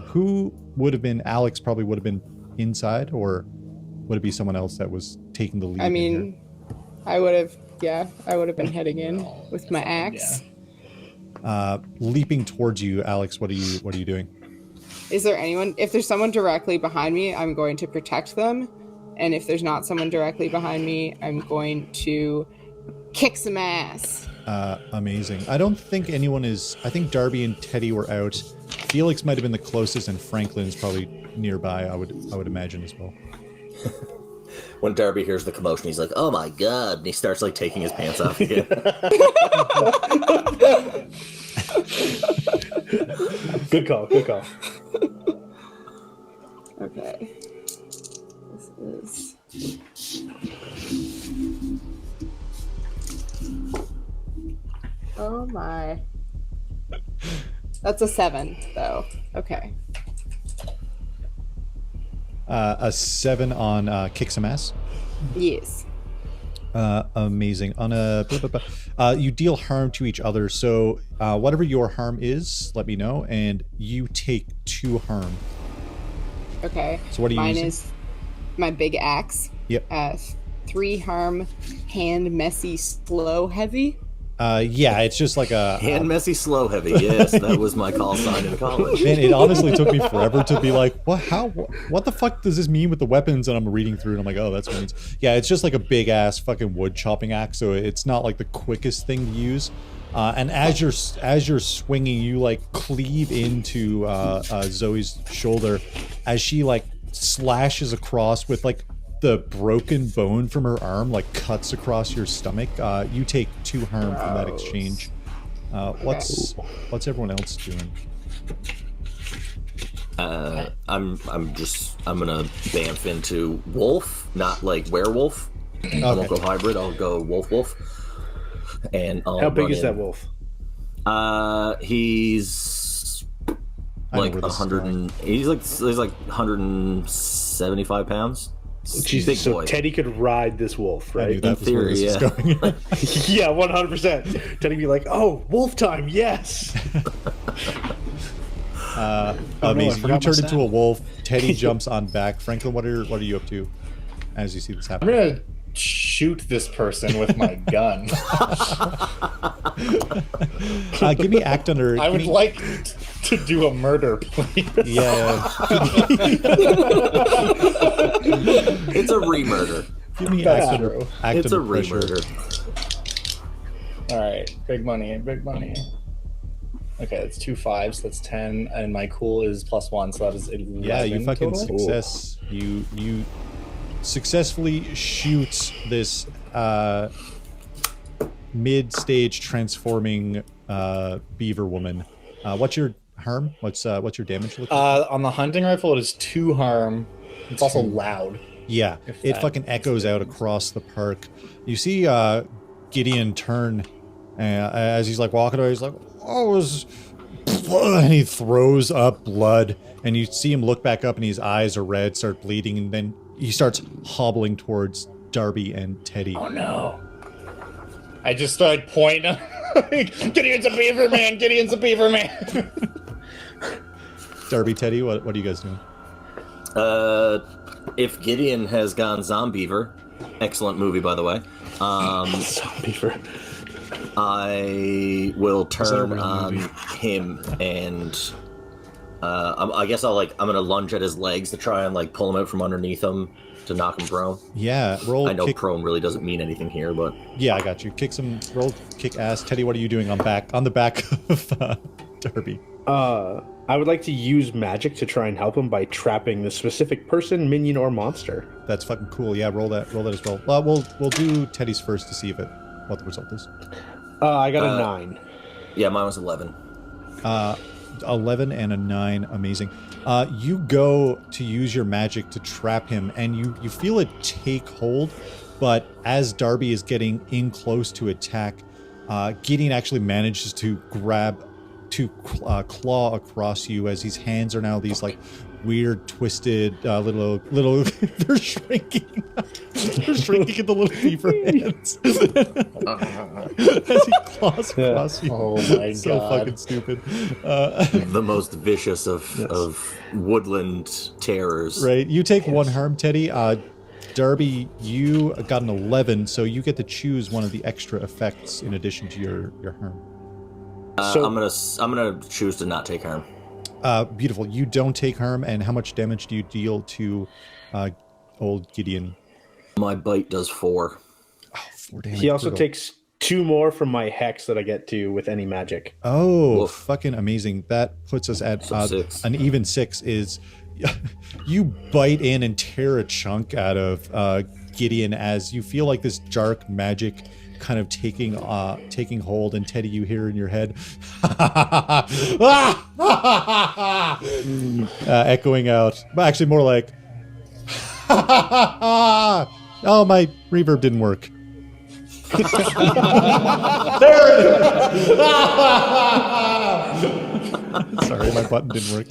who would have been Alex. Probably would have been inside, or would it be someone else that was taking the lead? I in mean, I would have been heading in with my axe. here? Leaping towards you, Alex. What are you doing? Is there anyone? If there's someone directly behind me, I'm going to protect them. And if there's not someone directly behind me, I'm going to kick some ass. Amazing. I don't think anyone is. I think Darby and Teddy were out. Felix might have been the closest, and Franklin's probably nearby. I would imagine as well. When Darby hears the commotion, he's like, "Oh my god!" And he starts like taking his pants off again. Good call. Okay. This is. Oh my. That's a 7, though. Okay. A 7 on kick some ass. Yes. Amazing. On a you deal harm to each other. So whatever your harm is, let me know, and you take 2 harm. Okay. So what are you Mine using? is my big axe. Yep. 3 harm, hand messy, slow, heavy. Yeah, it's just like a Hand messy, slow heavy. Yes, that was my call sign in college. Man, it honestly took me forever to be like, what the fuck does this mean with the weapons? And I'm reading through and I'm like, oh, that's what it means. Yeah, it's just like a big ass fucking wood chopping axe, so it's not like the quickest thing to use. And as you're swinging, you like cleave into Zoe's shoulder as she like slashes across with like the broken bone from her arm like cuts across your stomach. You take 2 harm from that exchange. What's everyone else doing? I'm gonna bamf into wolf, not like werewolf. I won't go hybrid. I'll go wolf. And I'll How big run is in. that wolf? He's I know like where this is 100. He's like 175 pounds. Jesus, Big so boy. Teddy could ride this wolf, I knew right? that was where this theory, is going. Yeah, 100%. Teddy be like, "Oh, wolf time, yes." Amazing. You forgot my turn stat. into a wolf. Teddy jumps on back. Franklin, what are you up to as you see this I'm happen? gonna shoot this person with my gun. Give me act under. I would like to do a murder, please. Yeah. It's a re-murder. Give me That's act under. true. Act It's a under pressure. re-murder. All right, big money, big money. Okay, that's 2 5s. That's 10, and my cool is +1, so that is 11. Yeah, you fucking total. success. You successfully shoot this mid-stage transforming beaver woman. What's your harm? What's your damage look like? On the hunting rifle, it is 2 harm. It's also loud. Yeah, if it that fucking makes echoes out across the park. You see Gideon turn as he's like walking away. He's like, "Oh," and he throws up blood. And you see him look back up, and his eyes are red, start bleeding, and then he starts hobbling towards Darby and Teddy. Oh no! I just started pointing. Gideon's a beaver man. Gideon's a beaver man. Darby, Teddy, what are you guys doing? If Gideon has gone Zombiever, excellent movie by the way. Beaver. I will turn real on movie? him and I guess I'm gonna lunge at his legs to try and like pull him out from underneath him to knock him prone. Yeah, roll. I know kick, prone really doesn't mean anything here, but Yeah, I got you. Roll, kick ass. Teddy, what are you doing on the back of Darby? I would like to use magic to try and help him by trapping the specific person, minion, or monster. That's fucking cool. Yeah, roll that as well. We'll do Teddy's first to see what the result is. I got a 9. yeah, mine was 11. 11 and a 9. Amazing. You go to use your magic to trap him, and you feel it take hold, but as Darby is getting in close to attack, Gideon actually manages to claw across you as his hands are now these like weird twisted little they're shrinking into little beaver hands as he claws across you. Oh my It's so God. fucking stupid. The most vicious of woodland terrors. Right, you take 1 harm, Teddy. Darby, you got an 11, so you get to choose one of the extra effects in addition to your harm. So- I'm gonna choose to not take harm. Beautiful. You don't take harm, and how much damage do you deal to old Gideon? My bite does 4. 4 damage. He also brutal. takes 2 more from my hex that I get to with any magic. Oh, Woof. fucking amazing. That puts us at So 6. an even 6 is you bite in and tear a chunk out of Gideon as you feel like this dark magic kind of taking hold, and Teddy, you hear in your head echoing out, but actually more like oh, my reverb didn't work. There it is. Sorry, my button didn't work.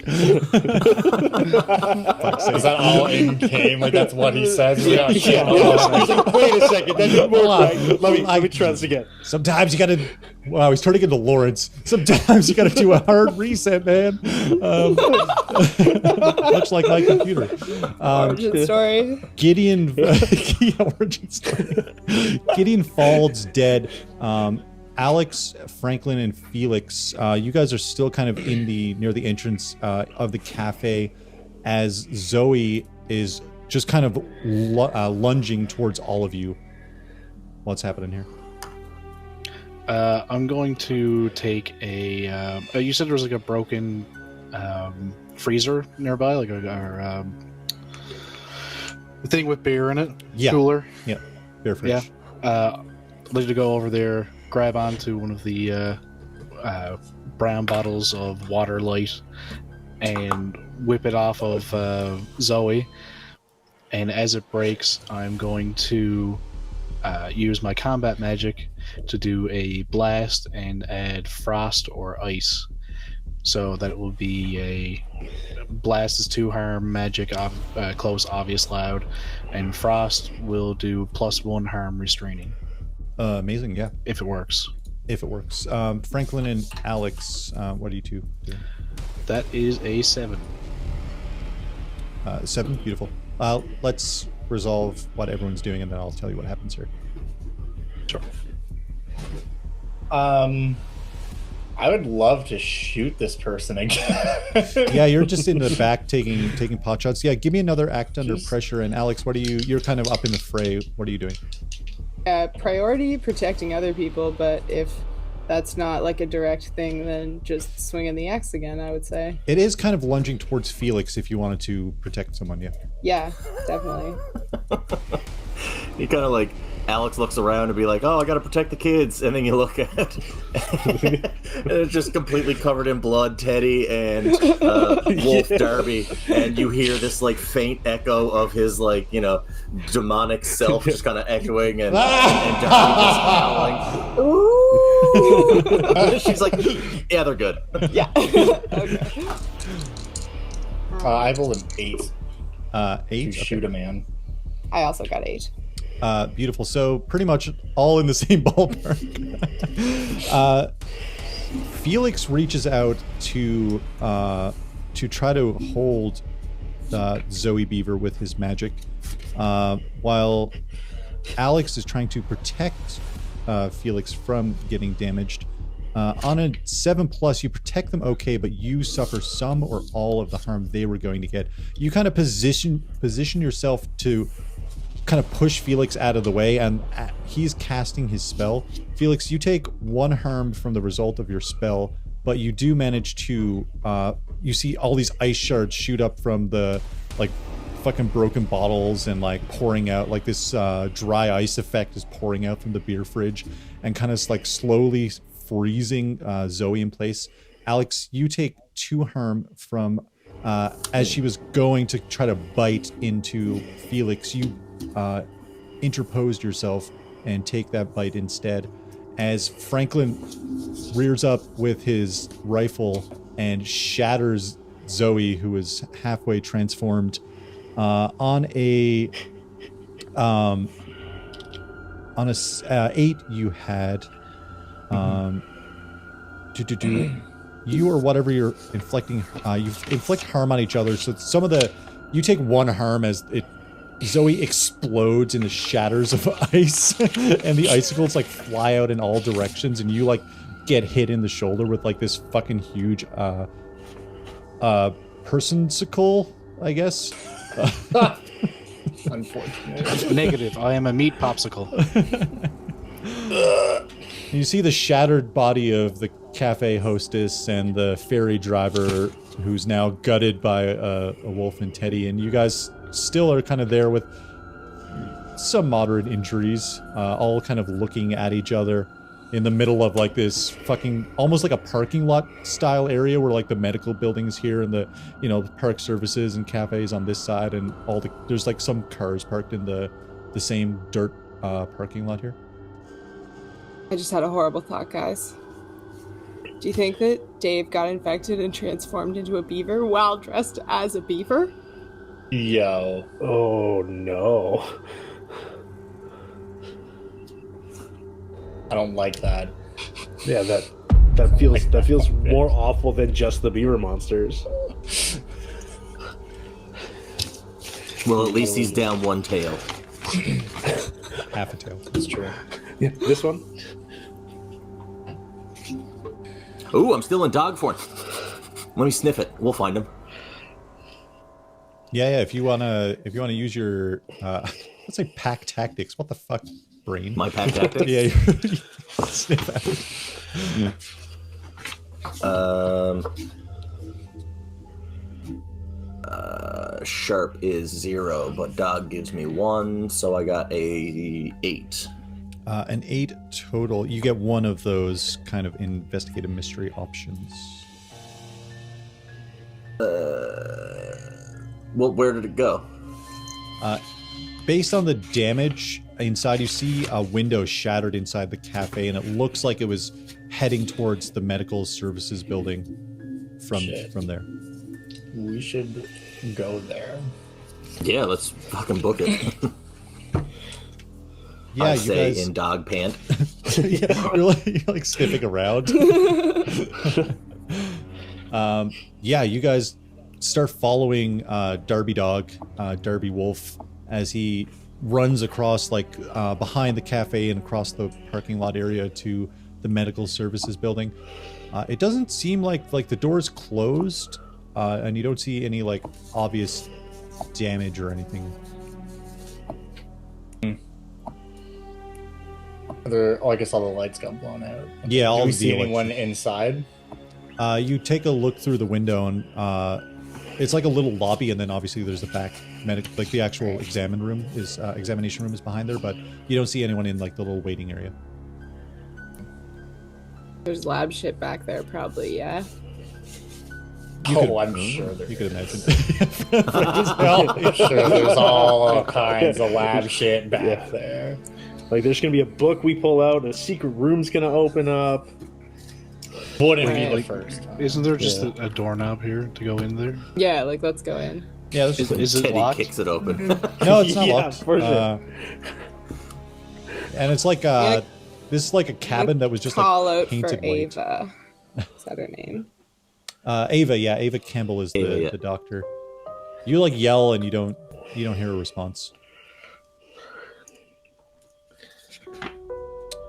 Fuck's sake. Is that all in game? Like that's what he says? Yeah. He's like, wait a second, that didn't work Hold on. right. Let me try this again. Sometimes you gotta. Wow, he's turning into Lawrence. Sometimes you gotta do a hard reset, man. Much like my computer. Origin story. Gideon. Yeah, origin story. Gideon falls dead. Alex, Franklin, and Felix, you guys are still kind of near the entrance of the cafe, as Zoe is just kind of lunging towards all of you. What's happening here? I'm going to take a. You said there was like a broken freezer nearby, like a thing with beer in it. Yeah. Cooler. Yeah, beer fridge. Yeah. I'd like to go over there, grab onto one of the brown bottles of water light, and whip it off of Zoe. And as it breaks, I'm going to use my combat magic to do a blast and add frost or ice. So that will be a blast is 2 harm, magic close, obvious, loud, and frost will do +1 harm restraining. Amazing, yeah. If it works. If it works. Franklin and Alex, what do you two do? That is a 7. 7, beautiful. let's resolve what everyone's doing, and then I'll tell you what happens here. Sure. I would love to shoot this person again. Yeah, you're just in the back taking pot shots. Yeah, give me another act under pressure. And Alex, you're kind of up in the fray. What are you doing? Priority protecting other people, but if that's not like a direct thing, then just swinging the axe again, I would say. It is kind of lunging towards Felix if you wanted to protect someone, yeah. Yeah, definitely. You kind of like, Alex looks around and be like, oh, I gotta protect the kids. And then you look at and it's just completely covered in blood, Teddy and Wolf Darby. And you hear this like faint echo of his like, demonic self just kind of echoing and Darby just howling. Ooh! She's like, yeah, they're good. Yeah. Okay. I rolled an 8. 8? To shoot a man. I also got 8. Beautiful. So pretty much all in the same ballpark. Felix reaches out to try to hold Zoe Beaver with his magic, while Alex is trying to protect Felix from getting damaged. On a 7+, you protect them okay, but you suffer some or all of the harm they were going to get. You kind of position yourself to kind of push Felix out of the way, and he's casting his spell. Felix, you take 1 harm from the result of your spell, but you do manage to you see all these ice shards shoot up from the like fucking broken bottles and like pouring out, like this dry ice effect is pouring out from the beer fridge and kind of like slowly freezing Zoe in place. Alex, you take 2 harm from as she was going to try to bite into Felix. You interposed yourself and take that bite instead, as Franklin rears up with his rifle and shatters Zoe, who is halfway transformed. On a 8 you had you or whatever you're inflicting, you inflict harm on each other. So some of you take 1 harm as Zoe explodes into shatters of ice and the icicles like fly out in all directions, and you like get hit in the shoulder with like this fucking huge person-sicle, I guess. Unfortunately. Negative. I am a meat popsicle. You see the shattered body of the cafe hostess and the ferry driver, who's now gutted by a wolf and Teddy, and you guys still are kind of there with some moderate injuries, all kind of looking at each other in the middle of like this fucking almost like a parking lot style area where like the medical buildings here and the park services and cafes on this side, and there's like some cars parked in the same dirt parking lot here. I just had a horrible thought, guys. Do you think that Dave got infected and transformed into a beaver while dressed as a beaver? Yo. Oh no. I don't like that. Yeah, that feels more awful than just the beaver monsters. Well, at least he's down 1 tail. Half a tail. That's true. Yeah, this one. Ooh, I'm still in dog form. Let me sniff it. We'll find him. Yeah. If you wanna use your let's say pack tactics. What the fuck, brain? My pack tactics. Yeah. Sniff at it. Sharp is 0, but dog gives me 1, so I got a 8. An 8 total. You get 1 of those kind of investigative mystery options. Well, where did it go? Based on the damage inside, you see a window shattered inside the cafe, and it looks like it was heading towards the medical services building from there. We should go there. Yeah, let's fucking book it. Yeah, I you say guys in dog pant. Yeah, you're like sniffing around. Yeah, you guys start following Darby Dog, Darby Wolf, as he runs across like behind the cafe and across the parking lot area to the medical services building. It doesn't seem like the door's closed, and you don't see any like obvious damage or anything. I guess all the lights got blown out. Yeah, all Do we the see anyone inside? You take a look through the window, and it's like a little lobby, and then obviously there's the back like the actual examination room is behind there, but you don't see anyone in like the little waiting area. There's lab shit back there, probably. Yeah. I'm sure there You could imagine. I'm sure there's all kinds of lab shit back there. Like, there's gonna be a book we pull out, a secret room's gonna open up. Wouldn't be the Like, first time. isn't there just a doorknob here to go in there? Yeah, like let's go in. Yeah, Is it Teddy locked? kicks it open. no, it's not Yeah, locked. for sure. And it's like Yeah. this is like a cabin that was just Call like out painted for white. Ava. Is that her name? Ava, yeah, Ava Campbell is Ava, yeah. the doctor. You like yell and you don't hear a response.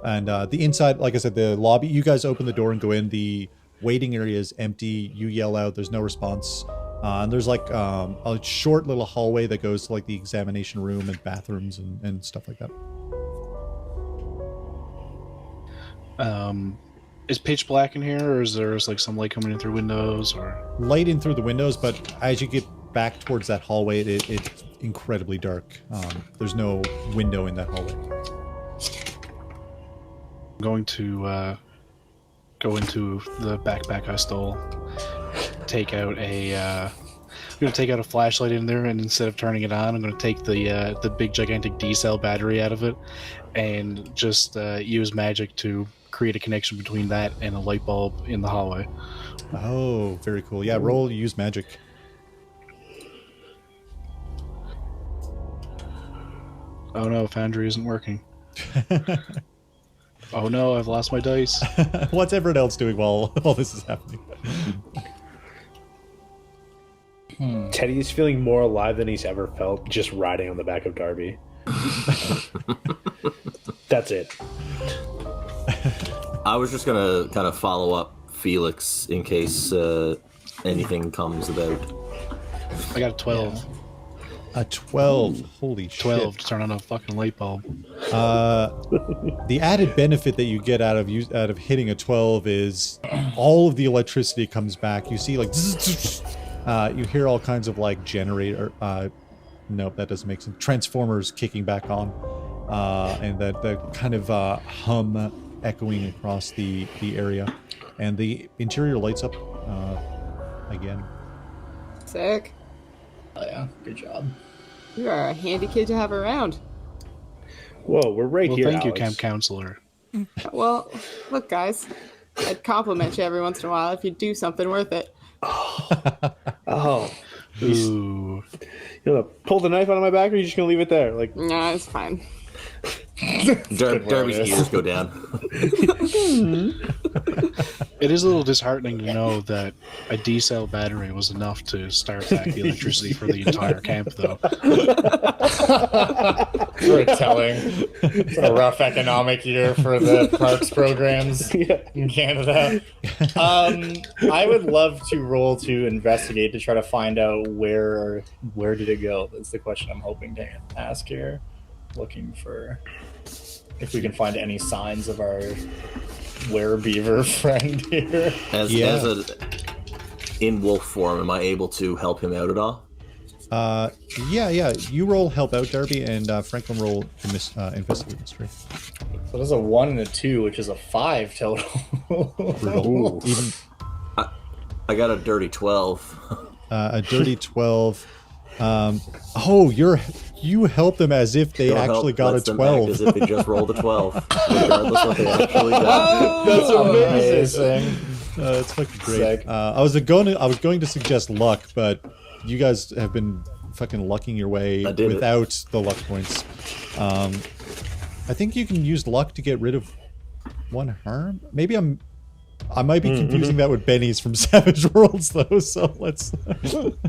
And the inside, like I said, the lobby, you guys open the door and go in. The waiting area is empty. You yell out, there's no response. And there's like a short little hallway that goes to like the examination room and bathrooms and stuff like that. Is pitch black in here, or is there like some light coming in through windows, or? Light in through the windows, but as you get back towards that hallway, it's incredibly dark. There's no window in that hallway. I'm going to go into the backpack I stole, take out I'm gonna take out a flashlight in there, and instead of turning it on, I'm gonna take the big gigantic D-cell battery out of it, and just use magic to create a connection between that and a light bulb in the hallway. Oh, very cool. Yeah, roll use magic. Oh no, Foundry isn't working. Oh no, I've lost my dice. What's everyone else doing while this is happening? Teddy is feeling more alive than he's ever felt just riding on the back of Darby. That's it. I was just gonna kind of follow up Felix in case anything comes about. I got a 12. A 12. Holy 12 shit. to turn on a fucking light bulb. The added benefit that you get out of hitting a 12 is all of the electricity comes back. You see like you hear all kinds of like generator nope, that doesn't make sense. Transformers kicking back on. And that kind of hum echoing across the area. And the interior lights up again. Sick. Oh yeah, good job. You are a handy kid to have around. Whoa, we're right Well, here. thank you, Alex. camp counselor. Well, look, guys, I'd compliment you every once in a while if you do something worth it. Oh, Ooh. you gonna pull the knife out of my back, or are you just gonna leave it there? Like, Nah, it's fine. Darby's ears go down. It is a little disheartening to know that a D-cell battery was enough to start back the electricity for the entire camp, though. Very telling. It's a rough economic year for the parks programs in Canada. I would love to roll to investigate to try to find out where did it go. That's the question I'm hoping to ask here. Looking for if we can find any signs of our were-beaver friend here. As in wolf form, am I able to help him out at all? Yeah. You roll help out, Darby, and Franklin roll investigate mystery. So there's a 1 and a 2, which is a 5 total. Brutal. Even I got a dirty 12. a dirty 12. You help them as if they actually got a 12. As if they just rolled a 12, regardless of what they actually got. that's Amazing. That's fucking great. Sick. I was going to suggest luck, but you guys have been fucking lucking your way I did without the luck points. I think you can use luck to get rid of one harm. Maybe I'm I might be confusing that with Benny's from Savage Worlds, though. So let's.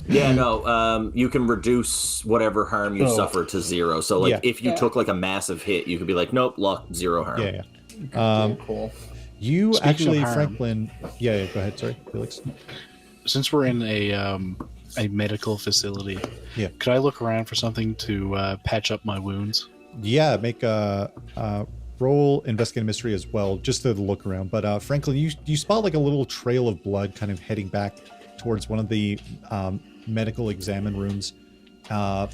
Yeah, no. You can reduce whatever harm you suffer to 0. So, like, if you took like a massive hit, you could be like, nope, luck, 0 harm. Yeah. Cool. You Speaking actually, of harm. Franklin. Yeah. Go ahead. Sorry, Felix. Since we're in a medical facility, Yeah. could I look around for something to patch up my wounds? Yeah. Make a roll investigate mystery as well, just to look around. But Franklin, you spot like a little trail of blood, kind of heading back towards one of the medical examine rooms. And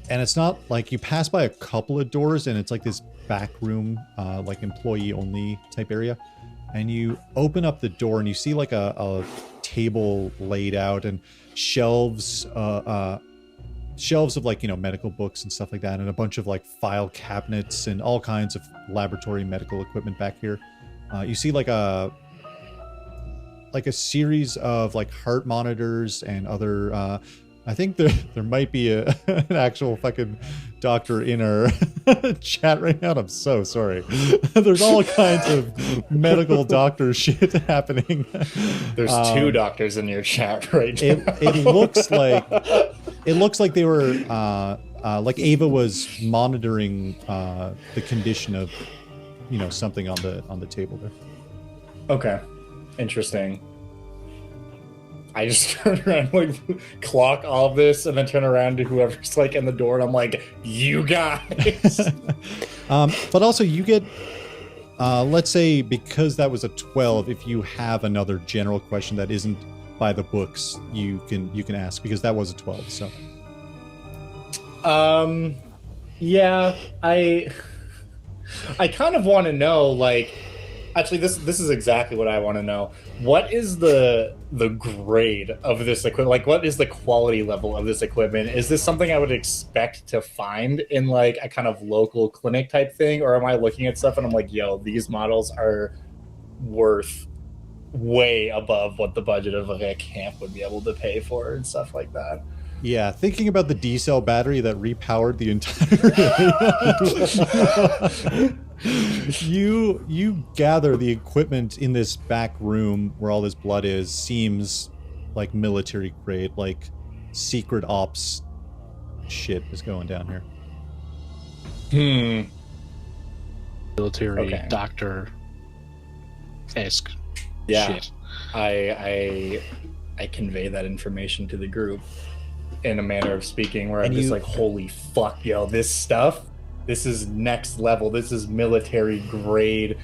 it's not like you pass by a couple of doors, and it's like this back room, like employee only type area. And you open up the door, and you see like a table laid out and shelves of like, you know, medical books and stuff like that, and a bunch of like file cabinets and all kinds of laboratory medical equipment back here. You see like a series of like heart monitors and other I think there might be an actual fucking doctor in our chat right now. And I'm so sorry. There's all kinds of medical doctor shit happening. There's 2 doctors in your chat right now. It looks like they were like Ava was monitoring the condition of, you know, something on the table there. Okay, interesting. I just turn around, like, clock all of this, and then turn around to whoever's like in the door, and I'm like, "You guys." But also, you get, let's say, because that was a 12. If you have another general question that isn't by the books, you can ask, because that was a 12. So. Yeah, I kind of want to know, like, actually, this is exactly what I want to know. What is the grade of this equipment? Like, what is the quality level of this equipment? Is this something I would expect to find in like a kind of local clinic type thing, or am I looking at stuff and I'm like, yo, these models are worth way above what the budget of like a camp would be able to pay for and stuff like that? Yeah, thinking about the D-cell battery that repowered the entire you gather the equipment in this back room where all this blood is seems like military grade, like secret ops shit is going down here. Military doctor-esque shit. I convey that information to the group in a manner of speaking where I'm just like, holy fuck, yo, this stuff, this is next level. This is military grade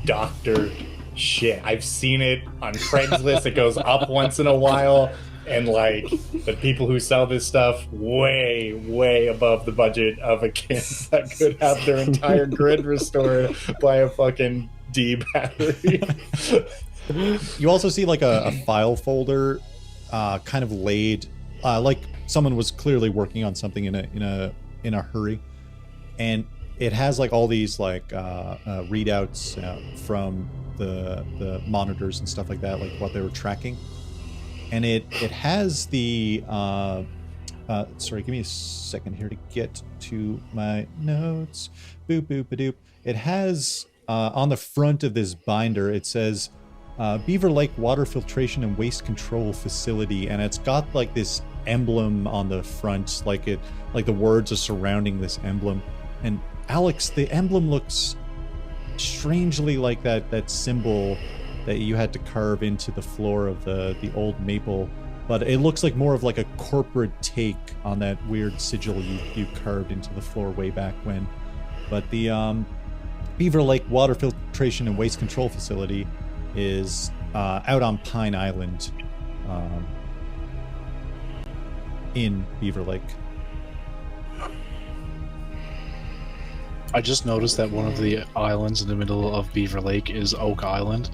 doctor shit. I've seen it on Craigslist. It goes up once in a while. And like the people who sell this stuff way, way above the budget of a kid that could have their entire grid restored by a fucking D battery. You also see like a file folder kind of laid like someone was clearly working on something in a hurry, and it has like all these like readouts from the monitors and stuff like that, like what they were tracking, and it has the sorry, give me a second here to get to my notes. Boop boop ba doop. It has on the front of this binder, it says Beaver Lake Water Filtration and Waste Control Facility, and it's got like this emblem on the front, like the words are surrounding this emblem. And Alex, the emblem looks strangely like that symbol that you had to carve into the floor of the old maple, but it looks like more of like a corporate take on that weird sigil you carved into the floor way back when. But the Beaver Lake Water Filtration and Waste Control Facility is out on Pine Island in Beaver Lake. I just noticed that one of the islands in the middle of Beaver Lake is Oak Island.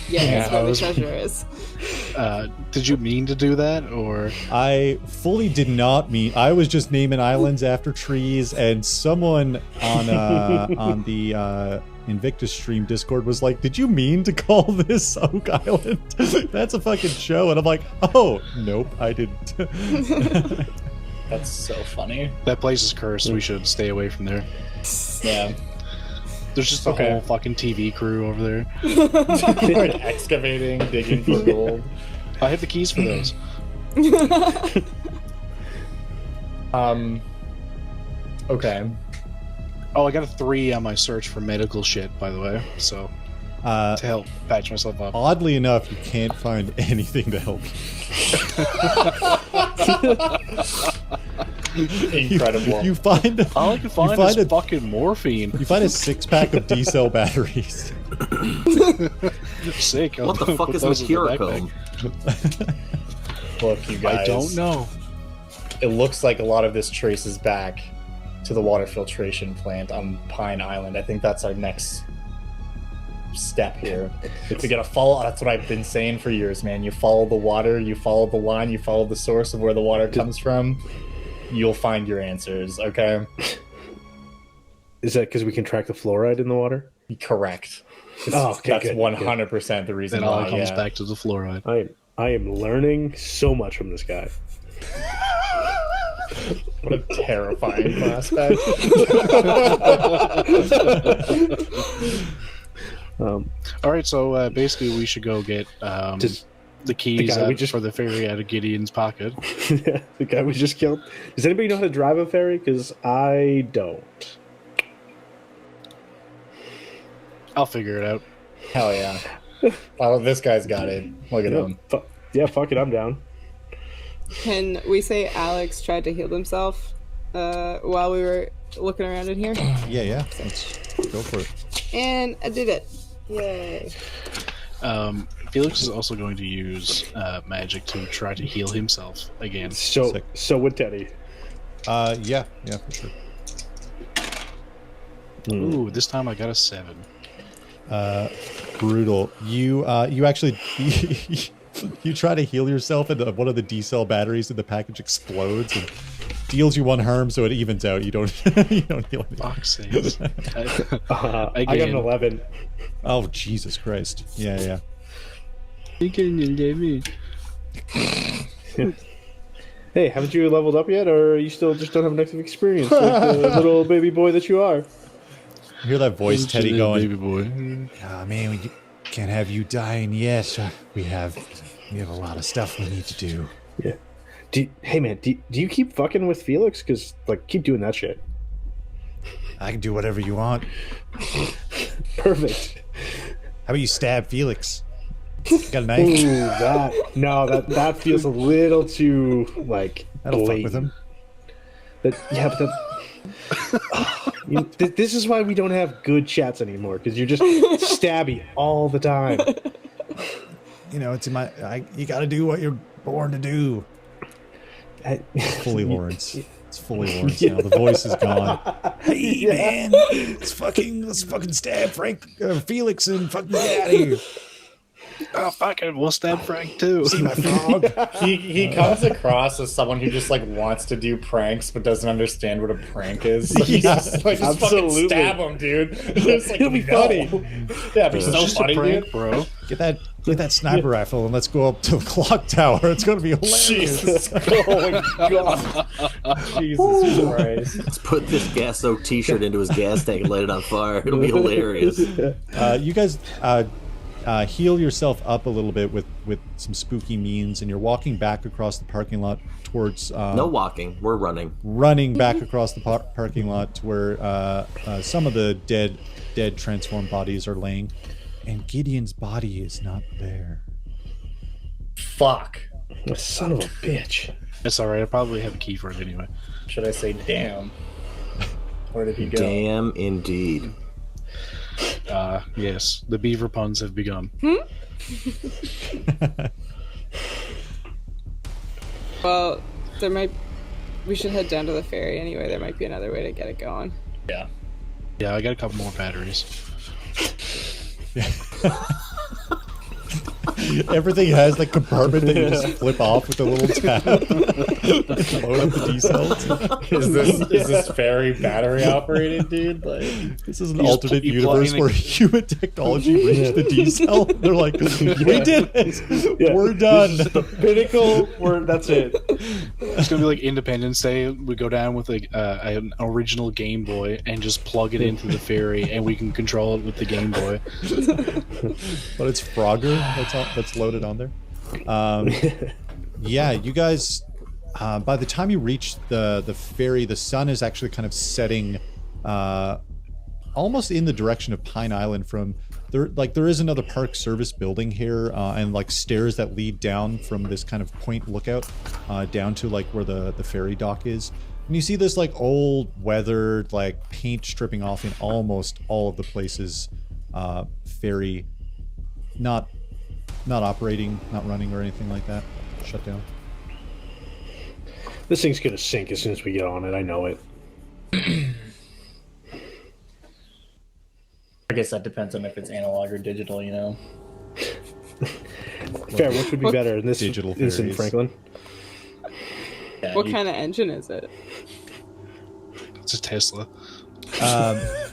Yeah, that's where the treasure is. Did you mean to do that, or? I fully did not mean. I was just naming islands after trees, and someone on the Invictus Stream Discord was like, "Did you mean to call this Oak Island? That's a fucking show." And I'm like, "Oh, nope, I didn't." That's so funny. That place is cursed. We should stay away from there. Yeah. There's just a whole fucking TV crew over there. Like excavating, digging for gold. I have the keys for those. Okay. Oh, I got a 3 on my search for medical shit, by the way. So to help patch myself up. Oddly enough, you can't find anything to help you. Incredible. You find All I can find is fucking morphine. You find a 6-pack of D-cell batteries. Sick. What the fuck is Mercurochrome? Look, you guys. I don't know. It looks like a lot of this traces back to the water filtration plant on Pine Island. I think that's our next step here. We gotta follow. That's what I've been saying for years, man. You follow the water, you follow the line, you follow the source of where the water comes from. You'll find your answers. Okay. Is that because we can track the fluoride in the water? Correct. Okay, that's good, 100% the reason Then all why. comes Yeah. back to the fluoride. I am learning so much from this guy. What a terrifying prospect. All right, so basically we should go get the keys for the ferry out of Gideon's pocket. Yeah, the guy we just killed. Does anybody know how to drive a ferry? Because I don't. I'll figure it out. Hell yeah. Oh, this guy's got it. Look at him. Yeah, fuck it, I'm down. Can we say Alex tried to heal himself while we were looking around in here? Yeah. Let's go for it. And I did it. Yay. Felix is also going to use magic to try to heal himself again. So would Teddy. Yeah, for sure. Ooh, this time I got a 7. Brutal. You actually you try to heal yourself, and one of the D-cell batteries in the package explodes and deals you 1 harm, so it evens out. You don't heal anything. Fuck's sakes. I got an 11. Oh, Jesus Christ. Yeah. Hey, haven't you leveled up yet, or you still just don't have enough experience like the little baby boy that you are? You hear that voice, Teddy, going, baby boy. "Oh, man, we can't have you dying yet. We have a lot of stuff we need to do." Yeah. Hey, man, do you keep fucking with Felix? Because, keep doing that shit. I can do whatever you want. Perfect. How about you stab Felix? Got a knife? Ooh, that feels a little too, That'll fuck with him. This is why we don't have good chats anymore, because you're just stabby all the time. It's in you gotta do what you're born to do. It's fully Lawrence. It's fully Lawrence now. The voice is gone. Hey, man, let's fucking stab Felix and fucking get out of here. Oh, fuck it, we'll stab Frank too. See my frog? He comes across as someone who just wants to do pranks but doesn't understand what a prank is. So he's just fucking stab him, dude. It'll be funny. Yeah, but it's so just funny, a prank, dude. bro. Get that sniper rifle and let's go up to the clock tower. It's gonna be hilarious. Jesus. Oh my god. Jesus Christ. Let's put this gas-soaked T-shirt into his gas tank and light it on fire. It'll be hilarious. You guys heal yourself up a little bit with some spooky means, and you're walking back across the parking lot towards... no walking. We're running. Running back across the parking lot to where some of the dead transformed bodies are laying, and Gideon's body is not there. Fuck. Son of a bitch. It's alright, I probably have a key for it anyway. Should I say damn? Where did he go? Damn, indeed. Yes, the beaver puns have begun. Well, we should head down to the ferry anyway. There might be another way to get it going. Yeah. Yeah, I got a couple more batteries. Everything has like compartment that you just flip off with a little tab. Load up the D cells. Is this ferry battery operated, dude? Like, This is an You just alternate you universe plug in where human technology reached the D cell. They're like, we did it. Yeah. We're done. The pinnacle. That's it. It's gonna be like Independence Day. We go down with like an original Game Boy and just plug it into the ferry, and we can control it with the Game Boy. But it's Frogger that's loaded on there. Yeah, you guys. By the time you reach the ferry, the sun is actually kind of setting, almost in the direction of Pine Island. From there, like there is another park service building here, and like stairs that lead down from this kind of point lookout, down to like where the ferry dock is. And you see this like old weathered like paint stripping off in almost all of the places. Ferry, not operating, not running or anything like that. Shut down. This thing's gonna sink as soon as we get on it. I know it. I guess that depends on if it's analog or digital, you know. Fair. Which would be better in this Digital instance, ferries. Franklin? Yeah, What you- kind of engine is it? It's a Tesla.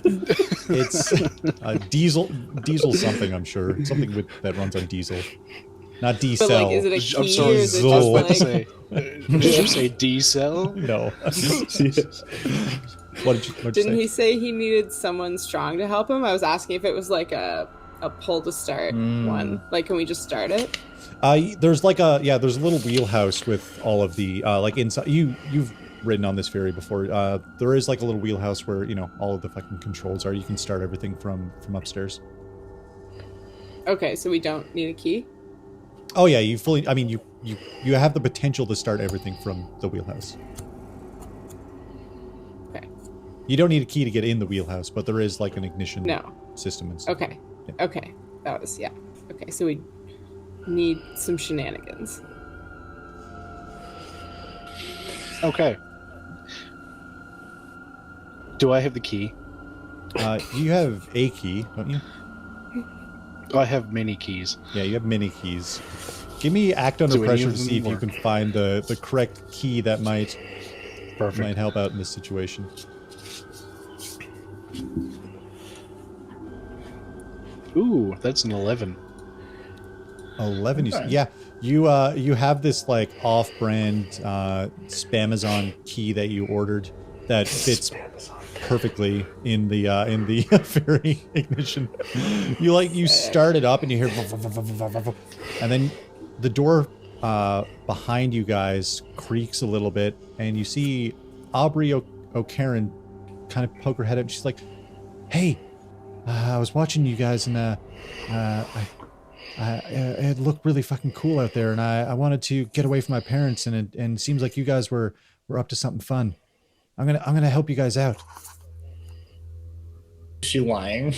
It's a diesel something, I'm sure. Something that runs on diesel. Not But diesel. like, is it a I'm key sorry, or is it Zol. I was about to just say. Did you say D cell? No. Yes. What'd you Didn't say? he say he needed someone strong to help him? I was asking if it was like a pull to start one. Like, can we just start it? There's like there's a little wheelhouse with all of the like inside. You've ridden on this ferry before. There is like a little wheelhouse where all of the fucking controls are. You can start everything from upstairs. Okay, so we don't need a key? Oh yeah, you fully. I mean, you have the potential to start everything from the wheelhouse. Okay. You don't need a key to get in the wheelhouse, but there is like an ignition No. system and stuff. Okay. Yeah. Okay. That was, yeah. Okay, so we need some shenanigans. Okay. Do I have the key? You have a key, don't you? I have many keys. Yeah, you have many keys. Give me act under Do any pressure of to them see if you work? can find the correct key that might Perfect. help out in this situation. Ooh, that's an 11. 11. Okay. Yeah, you have this like off-brand Spamazon key that you ordered that fits perfectly in the ferry ignition. You start it up and you hear, and then the door behind you guys creaks a little bit, and you see Aubrey O'Karen kind of poke her head up. She's like, "Hey, I was watching you guys, and it looked really fucking cool out there, and I wanted to get away from my parents, and it seems like you guys were up to something fun. I'm gonna help you guys out." Is she lying?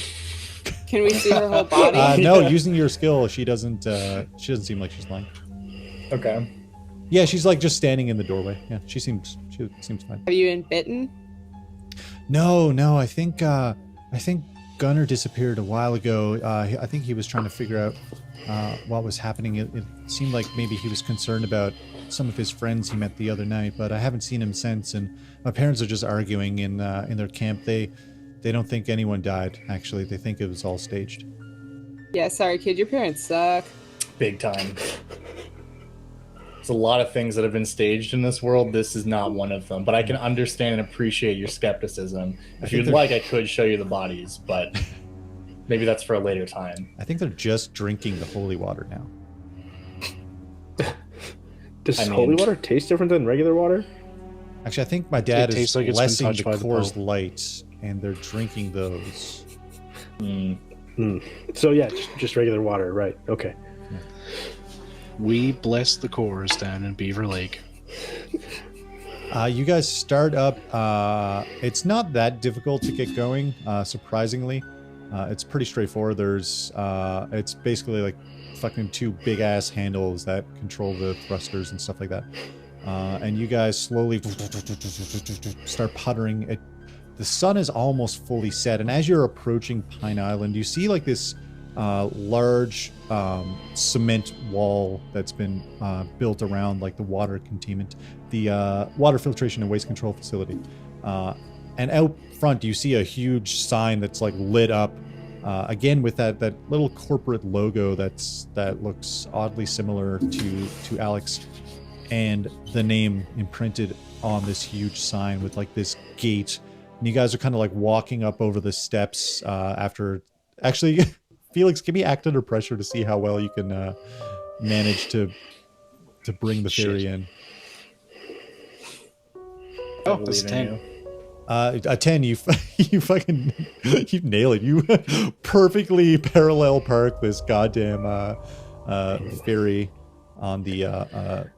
Can we see her whole body? No, using your skill, she doesn't seem like she's lying. Okay. Yeah, she's like just standing in the doorway. Yeah, she seems fine. Have you been bitten? No, I think Gunnar disappeared a while ago. I think he was trying to figure out what was happening. It seemed like maybe he was concerned about some of his friends he met the other night, but I haven't seen him since. And my parents are just arguing in their camp. They don't think anyone died. Actually, they think it was all staged. Yeah, sorry, kid. Your parents suck. Big time. There's a lot of things that have been staged in this world. This is not one of them. But I can understand and appreciate your skepticism. If you'd like, I could show you the bodies, but maybe that's for a later time. I think they're just drinking the holy water now. Does I mean- holy water taste different than regular water? Actually, I think my dad It is tastes like it's been blessing touched the by the Coors Pope. Light, and they're drinking those. So yeah, just regular water, right? Okay. We bless the cores down in Beaver Lake. You guys start up. It's not that difficult to get going, surprisingly. It's pretty straightforward. It's basically like fucking two big ass handles that control the thrusters and stuff like that. And you guys slowly start puttering. The sun is almost fully set, and as you're approaching Pine Island, you see like this large cement wall that's been built around like the water containment, the water filtration and waste control facility. And out front, you see a huge sign that's like lit up, again with that little corporate logo that looks oddly similar to Alex, and the name imprinted on this huge sign with like this gate. And you guys are kind of like walking up over the steps after actually. Felix, give me act under pressure to see how well you can manage to bring the ferry in. Oh, that's a 10. A 10, you fucking you nail it. You perfectly parallel park this goddamn ferry on the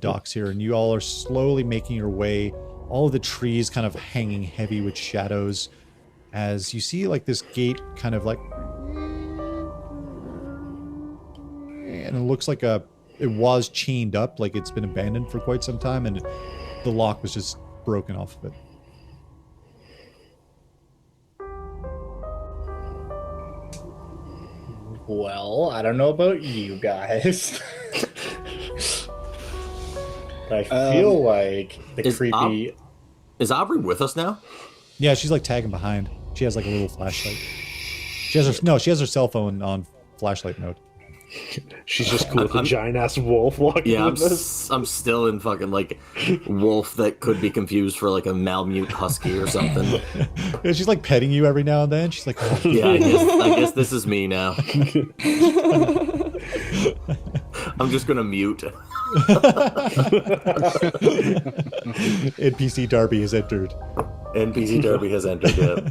docks here, and you all are slowly making your way. All of the trees kind of hanging heavy with shadows, as you see like this gate kind of like. And it looks like it was chained up, like it's been abandoned for quite some time, and the lock was just broken off of it. Well, I don't know about you guys. But I feel like the creepy... Is Aubrey with us now? Yeah, she's like tagging behind. She has like a little flashlight. She has her cell phone on flashlight mode. She's just cool with a giant ass wolf walking with us. I'm still in fucking like wolf that could be confused for like a Malamute husky or something. Yeah, she's like petting you every now and then. She's like, oh. Yeah, I guess this is me now. I'm just gonna mute. NPC Darby has entered. NPC Darby has entered. Yeah.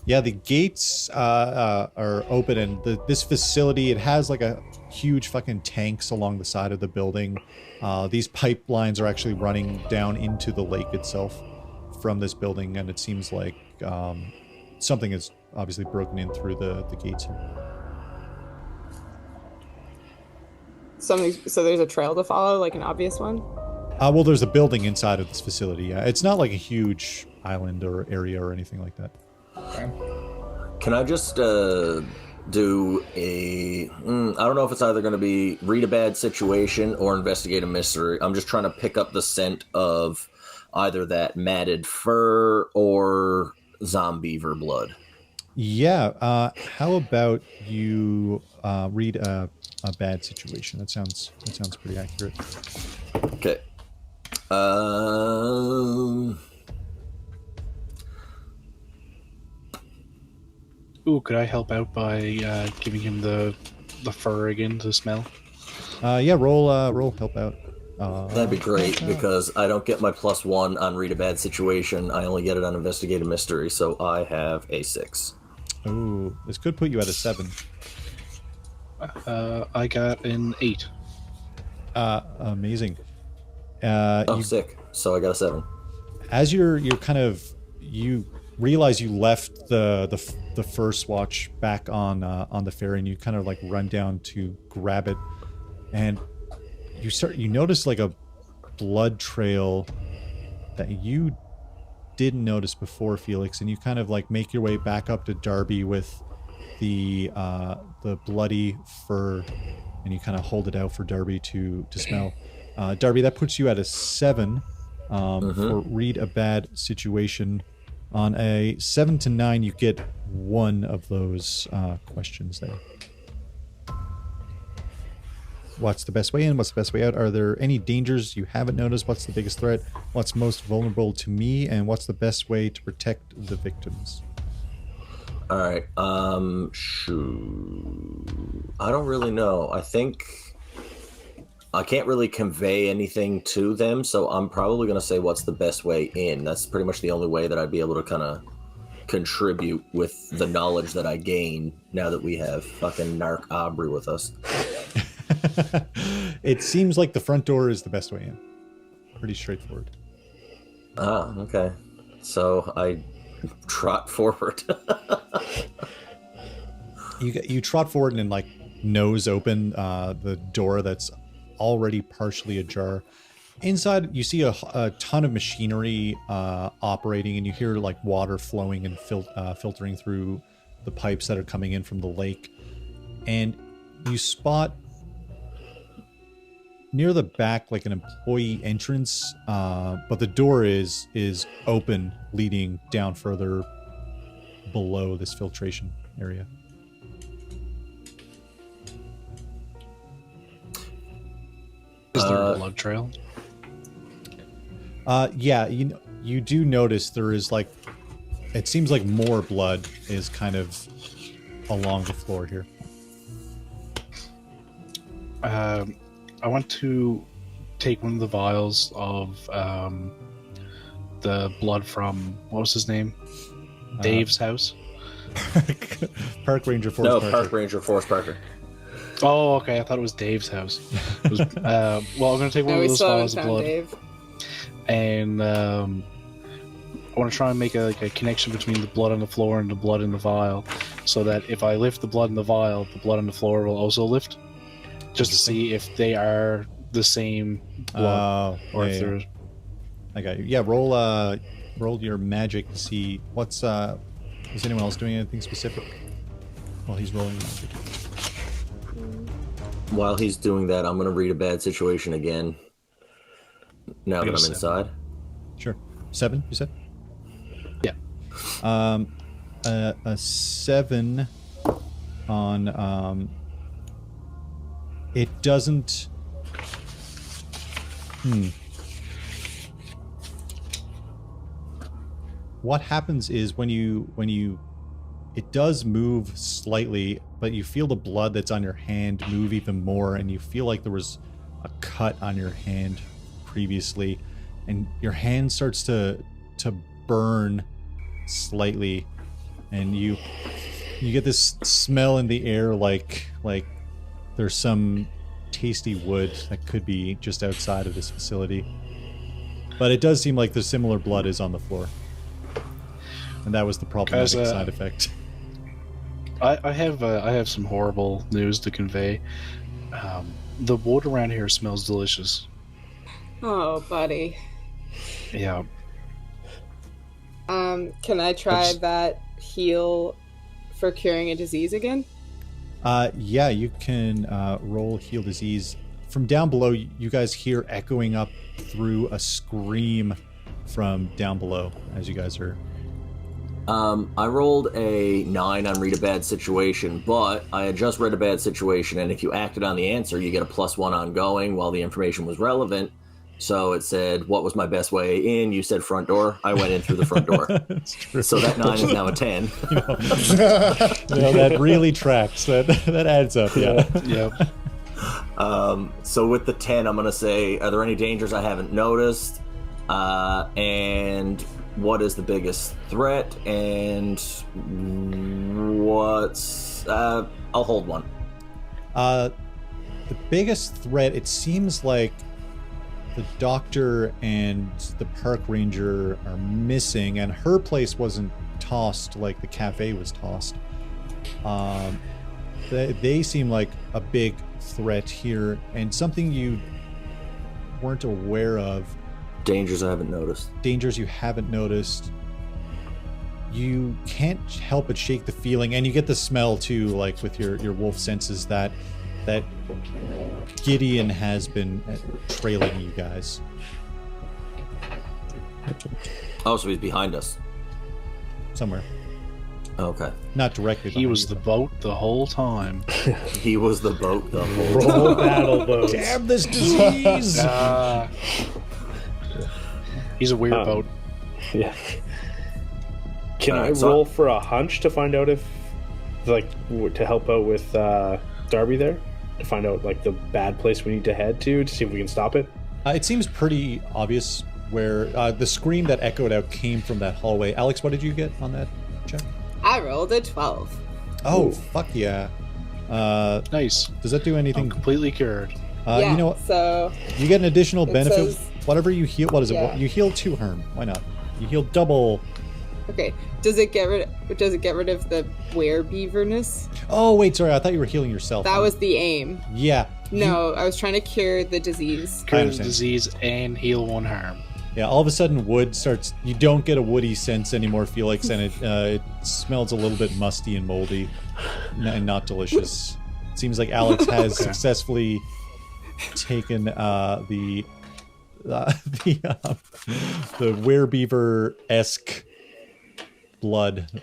Yeah, the gates are open, and this facility, it has like a huge fucking tanks along the side of the building. These pipelines are actually running down into the lake itself from this building, and it seems like something is obviously broken in through the gates here. So there's a trail to follow, like an obvious one? Well, there's a building inside of this facility. Yeah, it's not like a huge island or area or anything like that. Okay. Can I just do a... I don't know if it's either going to be read a bad situation or investigate a mystery. I'm just trying to pick up the scent of either that matted fur or zombiever blood. Yeah. How about you read a bad situation? That sounds pretty accurate. Okay. Ooh, could I help out by giving him the fur again to smell? Yeah, roll help out. That'd be great, because I don't get my +1 on read a bad situation. I only get it on investigate a mystery, so I have a 6. Oh, this could put you at a 7. I got an 8. Amazing. Sick. So I got a 7. As you're kind of, you realize you left the first watch back on the ferry, and you kind of like run down to grab it, and you notice like a blood trail that you didn't notice before, Felix, and you kind of like make your way back up to Darby with the bloody fur, and you kind of hold it out for Darby to smell. Darby, that puts you at a 7 for read a bad situation. On a 7 to 9, you get one of those questions there. What's the best way in? What's the best way out? Are there any dangers you haven't noticed? What's the biggest threat? What's most vulnerable to me? And what's the best way to protect the victims? All right. I don't really know. I think I can't really convey anything to them, so I'm probably going to say what's the best way in. That's pretty much the only way that I'd be able to kind of contribute with the knowledge that I gain now that we have fucking Narc Aubrey with us. It seems like the front door is the best way in. Pretty straightforward. Ah, okay. So I trot forward. You trot forward and like nose open the door that's already partially ajar. Inside, you see a ton of machinery operating, and you hear like water flowing and filtering through the pipes that are coming in from the lake, and you spot near the back like an employee entrance, but the door is open, leading down further below this filtration area. Is there a blood trail? Yeah, you do notice there is like, it seems like more blood is kind of along the floor here. I want to take one of the vials of the blood from, what was his name? Dave's house? Park Ranger Forrest Parker. Park Ranger Forrest Parker. Oh, okay. I thought it was Dave's house. It was, well, I'm going to take one of those vials of blood. Dave. And I want to try and make a connection between the blood on the floor and the blood in the vial, so that if I lift the blood in the vial, the blood on the floor will also lift, just to see if they are the same blood, or if they're... I got you. Yeah, roll your magic to see what's... is anyone else doing anything specific while he's rolling magic? While he's doing that, I'm going to read a bad situation again. Now that I'm 7. inside. Sure. 7, you said? Yeah. A 7 on, it doesn't... What happens is when you it does move slightly, but you feel the blood that's on your hand move even more, and you feel like there was a cut on your hand previously, and your hand starts to burn slightly, and you get this smell in the air like there's some tasty wood that could be just outside of this facility. But it does seem like the similar blood is on the floor. And that was the problematic side effect. I have some horrible news to convey. The wood around here smells delicious. Oh, buddy. Yeah. Can I try that heal for curing a disease again? Yeah, you can roll heal disease. From down below, you guys hear echoing up through a scream from down below as you guys are... I rolled a 9 on read a bad situation, but I had just read a bad situation, and if you acted on the answer, you get a +1 ongoing while the information was relevant. So it said, what was my best way in? You said front door. I went in through the front door. That's true. So that 9 is now a 10. That really tracks. That adds up, yeah. Yeah. So with the 10, I'm going to say, are there any dangers I haven't noticed? And what is the biggest threat? And what's... I'll hold 1. The biggest threat, it seems like the doctor and the park ranger are missing, and her place wasn't tossed like the cafe was tossed. They seem like a big threat here, and something you weren't aware of. Dangers I haven't noticed. Dangers you haven't noticed. You can't help but shake the feeling, and you get the smell too, like with your wolf senses, that Gideon has been trailing you guys. Oh, so he's behind us. Somewhere. Okay. Not directly. He was the boat the whole time. He was the boat the whole Roll battle boats. Damn this disease! He's a weird boat. Yeah. Can Alright, I roll for a hunch to find out if, like, to help out with Darby there? To find out, like, the bad place we need to head to see if we can stop it? It seems pretty obvious where the scream that echoed out came from that hallway. Alex, what did you get on that check? I rolled a 12. Oh, fuck yeah. Nice. Does that do anything? I'm completely cured. Yeah, you know what? so You get an additional it benefit. says- Whatever you heal, what is it? Yeah. You heal 2 harm. Why not? You heal double. okay. Does it get rid of the were-beaverness? Oh, wait, sorry. I thought you were healing yourself. That was the aim. Yeah. No, I was trying to cure the disease. Cure the understand. disease and heal 1 harm. Yeah, all of a sudden wood starts. You don't get a woody sense anymore, Felix, and it smells a little bit musty and moldy, and not delicious. It seems like Alex has successfully taken the werebeaver-esque blood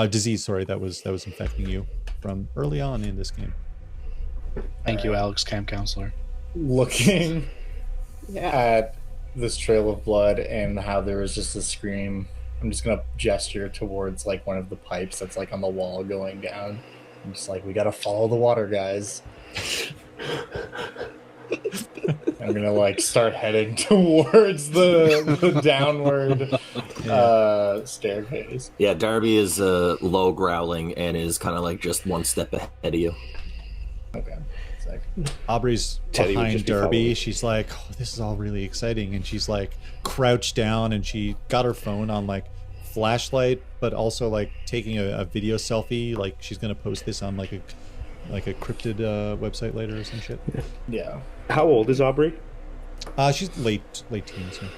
disease. Sorry, that was infecting you from early on in this game. Thank you, Alex, camp counselor. Looking Yeah. at this trail of blood and how there was just a scream, I'm just gonna gesture towards like one of the pipes that's like on the wall going down. I'm just like, we gotta follow the water, guys. I'm gonna like start heading towards the downward staircase. Yeah, Darby is low growling and is kind of like just one step ahead of you. Okay. Sick. Aubrey's Teddy would behind just be Darby. following. She's like, oh, this is all really exciting. And she's like crouched down and she got her phone on like flashlight, but also like taking a video selfie. Like she's going to post this on like a cryptid website later or some shit. Yeah. How old is Aubrey? She's late teens. Yeah.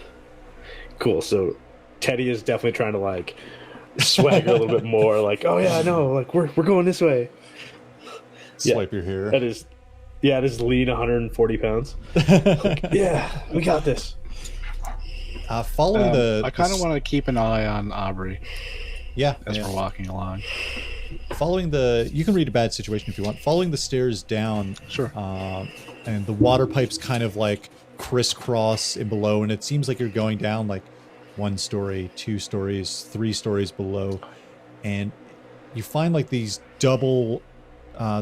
Cool. So Teddy is definitely trying to like swagger a little bit more. Like, oh yeah, no, like we're going this way. Swipe your hair. That is, yeah, it is lean 140 pounds. Like, yeah, we got this. Following I kind of want to keep an eye on Aubrey yeah, as yeah. we're walking along. Following you can read a bad situation if you want. Following the stairs down, Sure. And the water pipes kind of like crisscross in below, and it seems like you're going down like 1 story, 2 stories, 3 stories below, and you find like these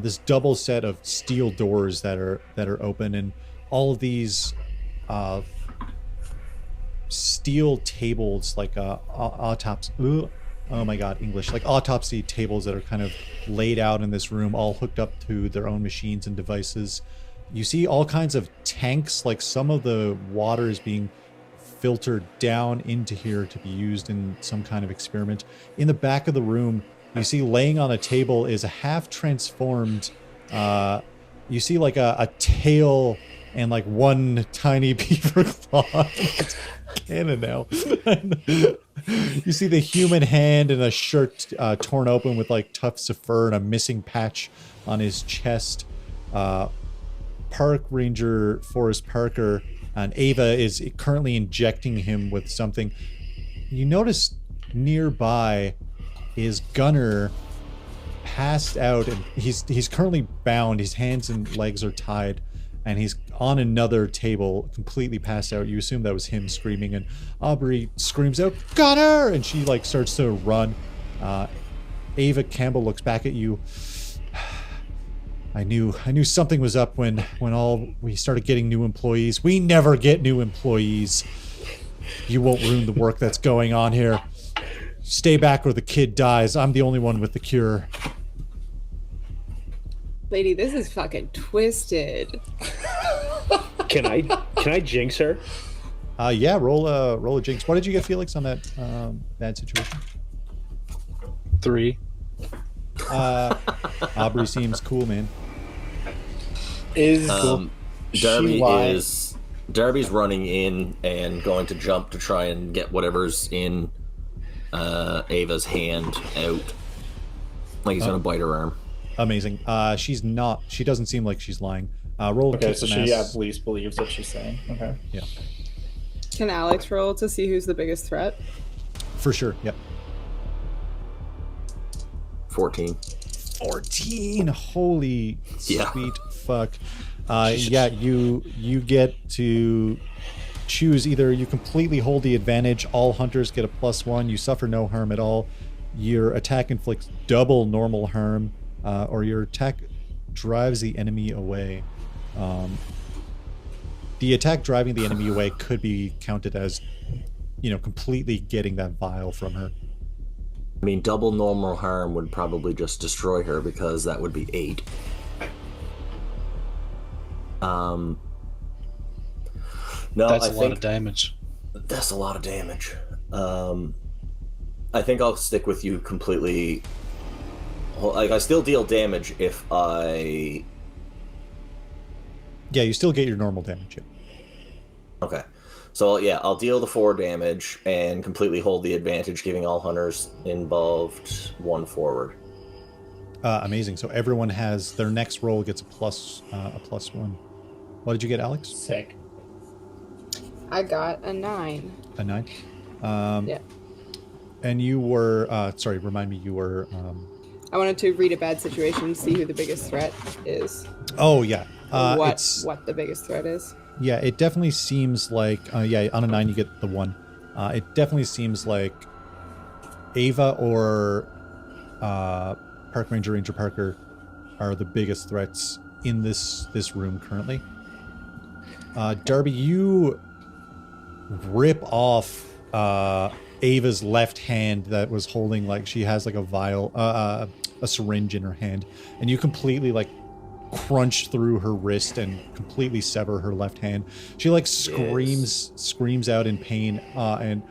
this double set of steel doors that are open, and all of these steel tables like autopsy. Oh my god, English! Like autopsy tables that are kind of laid out in this room, all hooked up to their own machines and devices. You see all kinds of tanks, like some of the water is being filtered down into here to be used in some kind of experiment. In the back of the room, you see laying on a table is a half transformed, you see like a tail and like one tiny beaver claw. It's canon now. You see the human hand and a shirt torn open with like tufts of fur and a missing patch on his chest. Park Ranger Forrest Parker and Ava is currently injecting him with something. You notice nearby is Gunner passed out, and he's currently bound. His hands and legs are tied, and he's on another table, completely passed out. You assume that was him screaming, and Aubrey screams out, "Gunner!" and she like starts to run. Ava Campbell looks back at you. I knew something was up when we started getting new employees. We never get new employees. You won't ruin the work that's going on here. Stay back or the kid dies. I'm the only one with the cure. Lady, this is fucking twisted. Can I jinx her? Yeah, roll a jinx. What did you get, Felix, on that bad situation? 3. Aubrey seems cool, man. Darby's running in and going to jump to try and get whatever's in Ava's hand out. Like he's gonna bite her arm. Amazing. She's not. She doesn't seem like she's lying. Roll. Okay, so she ass. at least believes what she's saying. Okay. Yeah, Can Alex roll to see who's the biggest threat? for sure. Yep. 14. 14. Holy Yeah. sweet fuck. Yeah, you get to choose either you completely hold the advantage, all hunters get a +1, you suffer no harm at all, your attack inflicts double normal harm, or your attack drives the enemy away. The attack driving the enemy away could be counted as, completely getting that vial from her. I mean, double normal harm would probably just destroy her because that would be 8. No, That's I a think lot of damage. that's a lot of damage. I think I'll stick with you completely. Like, I still deal damage if I... Yeah, you still get your normal damage. Yeah. Okay. So yeah, I'll deal the 4 damage and completely hold the advantage, giving all hunters involved 1 forward. Amazing. So everyone has their next roll gets a plus 1. What did you get, Alex? Sick. I got a 9. A 9. Yeah. And you were sorry. Remind me. You were. I wanted to read a bad situation, see who the biggest threat is. Oh yeah. What the biggest threat is. Yeah, it definitely seems like yeah, on a 9 you get the 1. It definitely seems like Ava or Park Ranger Parker are the biggest threats in this room currently. Darby, you rip off Ava's left hand that was holding, like, she has like a vial, a syringe in her hand, and you completely like crunch through her wrist and completely sever her left hand. She like screams out in pain, and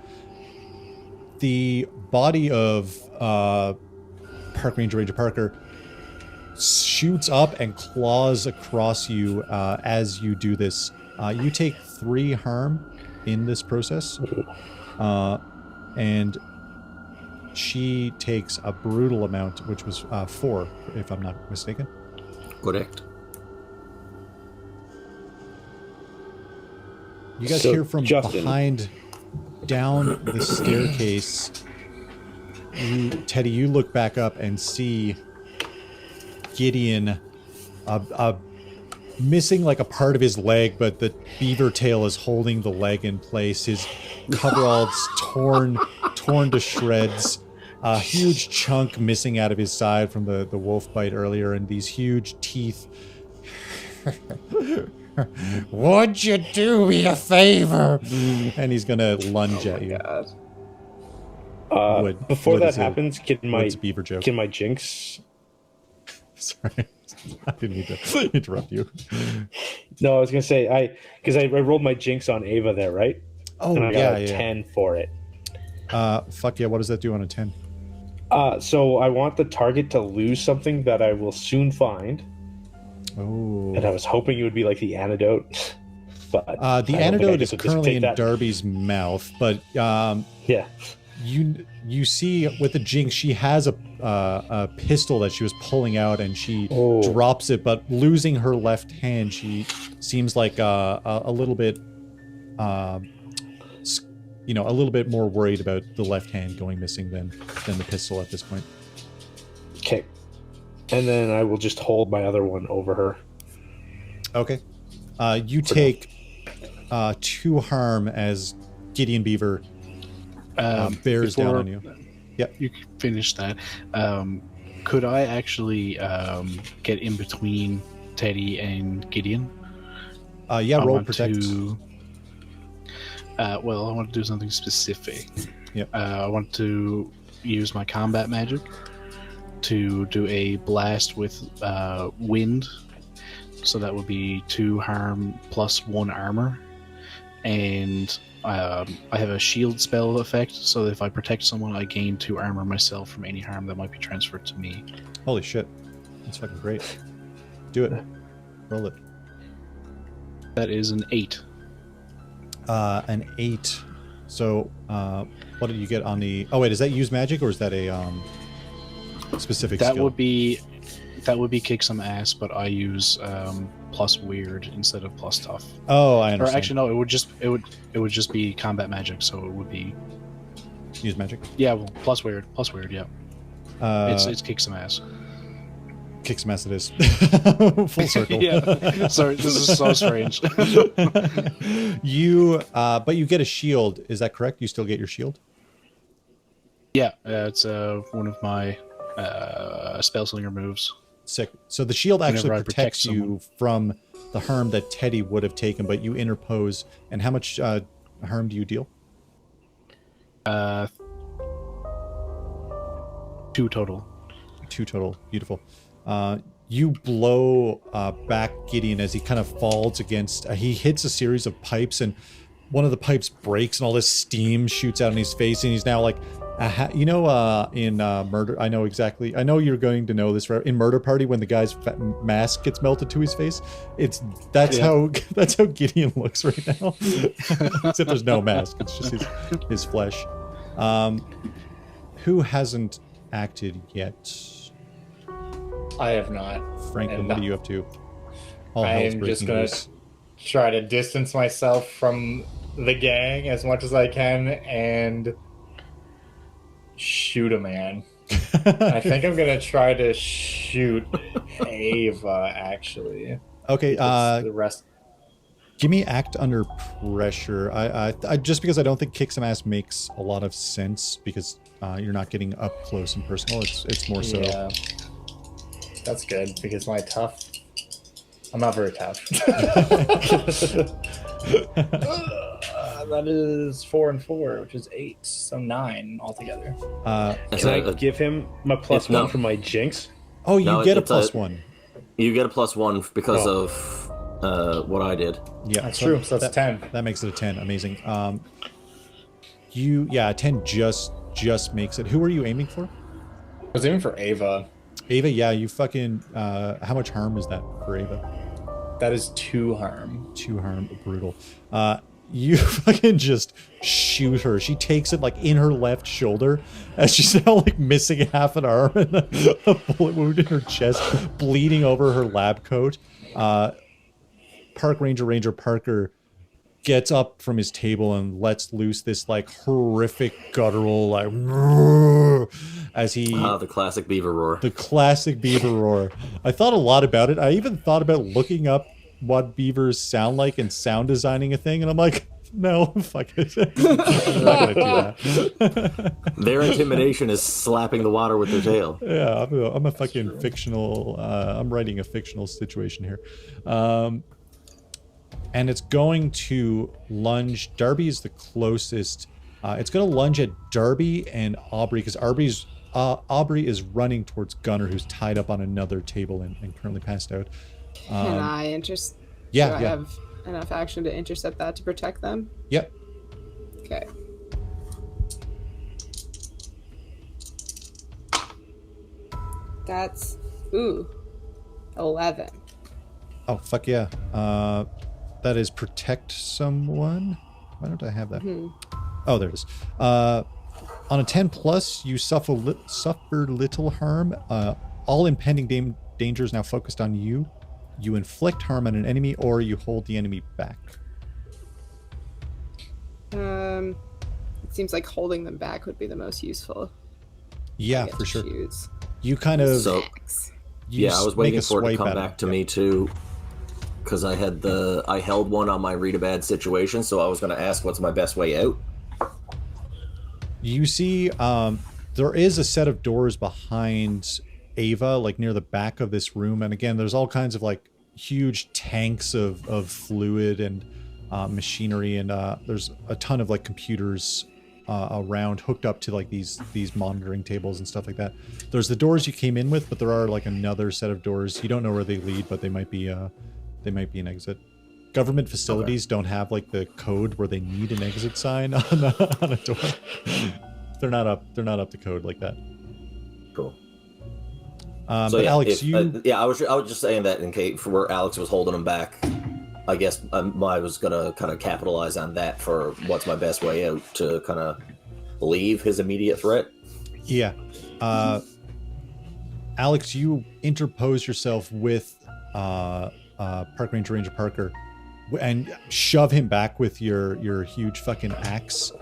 the body of Park Ranger Parker shoots up and claws across you as you do this. You take 3 harm in this process, and she takes a brutal amount, which was 4, if I'm not mistaken. Correct. You guys So, hear from Justin. behind, down the staircase. Teddy, you look back up and see Gideon missing like a part of his leg, but the beaver tail is holding the leg in place. His coverall's torn to shreds. A huge chunk missing out of his side from the wolf bite earlier, and these huge teeth. Would you do me a favor? And he's gonna lunge at you. Before Wood that is a- happens, can Wood's a beaver joke. my jinx? Sorry, I didn't mean to interrupt you. No, I was gonna say because I rolled my jinx on Ava there, right? Oh And I got yeah, a yeah. 10 for it. Fuck yeah! What does that do on a 10? So I want the target to lose something that I will soon find, Oh. and I was hoping it would be like the antidote. But The I don't think I antidote is just currently take in that. Darby's mouth, but Yeah. you see with the jinx, she has a pistol that she was pulling out, and she Oh. drops it. But losing her left hand, she seems like a little bit, a little bit more worried about the left hand going missing than the pistol at this point. Okay. And then I will just hold my other one over her. Okay. You take 2 harm as Gideon Beaver bears down before on you. Yep. You can finish that. Could I actually get in between Teddy and Gideon? Yeah, I roll want protect. I want to do something specific. Yep. I want to use my combat magic to do a blast with wind. So that would be 2 harm plus 1 armor. And I have a shield spell effect, so that if I protect someone, I gain 2 armor myself from any harm that might be transferred to me. Holy shit. That's fucking great. Do it. Roll it. That is an 8. An 8. So, what did you get on the... Oh, wait, is that use magic, or is that a specific That skill? would be kick some ass, but I use plus weird instead of plus tough. Oh, I Or understand. actually, no, it would just be combat magic, so it would be Use magic. yeah, well, plus weird, yeah. It's kick some ass. Kick some ass it is. Full circle. Yeah. Sorry, this is so strange. You, but you get a shield. Is that correct? You still get your shield? Yeah, it's one of my Spell-Slinger moves. Sick. So the shield actually Whenever I protect protects you from the harm that Teddy would have taken, but you interpose. And how much harm do you deal? 2 total. 2 total. Beautiful. You blow back Gideon as he kind of falls against... he hits a series of pipes, and one of the pipes breaks, and all this steam shoots out in his face, and he's now like You know, in Murder, I know exactly. I know you're going to know this. In Murder Party, when the guy's mask gets melted to his face, that's how Gideon looks right now. Except there's no mask; it's just his flesh. Who hasn't acted yet? I have not. Franklin, what are you up to? I am just gonna try to distance myself from the gang as much as I can and shoot a man. I think I'm gonna try to shoot Ava, actually. Okay. The rest. Give me act under pressure. I just because I don't think kick some ass makes a lot of sense because you're not getting up close and personal. It's more so. Yeah. That's good because I'm not very tough. That is 4 and 4, which is 8, so 9 altogether. Can I give him my +1 for my jinx? Oh, you get a +1. You get a +1 because of what I did. Yeah, that's true. So that's 10. That makes it a 10. Amazing. 10 just makes it. Who are you aiming for? I was aiming for Ava. Ava, yeah, you fucking. How much harm is that for Ava? That is 2 harm. 2 harm, brutal. You fucking just shoot her. She takes it like in her left shoulder as she's now like missing half an arm and a bullet wound in her chest, bleeding over her lab coat. Park Ranger Parker gets up from his table and lets loose this like horrific guttural like as he the classic Beaver roar. The classic Beaver roar. I thought a lot about it. I even thought about looking up what beavers sound like and sound designing a thing, and I'm like, no, fuck it. I'm not gonna do that. Their intimidation is slapping the water with their tail. Yeah, I'm a fucking fictional. I'm writing a fictional situation here, and it's going to lunge. Darby is the closest. It's going to lunge at Darby and Aubrey because Aubrey is running towards Gunner, who's tied up on another table and currently passed out. Can I intercept? Yeah, I have enough action to intercept that to protect them? Yep. Okay. That's 11. Oh fuck yeah. That is protect someone. Why don't I have that? Oh, there it is. On a 10+, you suffer little harm. All impending danger is now focused on you. You inflict harm on an enemy, or you hold the enemy back. It seems like holding them back would be the most useful. Yeah, for sure. Choose. You kind of. So, I was waiting for it to come back to me too, because I held one on my read a bad situation, so I was going to ask, what's my best way out? You see, there is a set of doors behind Ava, like near the back of this room, and again, there's all kinds of like huge tanks of fluid and machinery, and there's a ton of like computers around hooked up to like these monitoring tables and stuff like that. There's the doors you came in with, but there are like another set of doors. You don't know where they lead, but they might be an exit. Government facilities don't have like the code where they need an exit sign on a door. They're not up to code like that. Cool. But yeah, Alex, I was just saying that in case for where Alex was holding him back. I guess I was gonna kind of capitalize on that for what's my best way out to kind of leave his immediate threat. Yeah, Alex, you interpose yourself with Park Ranger Parker and shove him back with your huge fucking axe.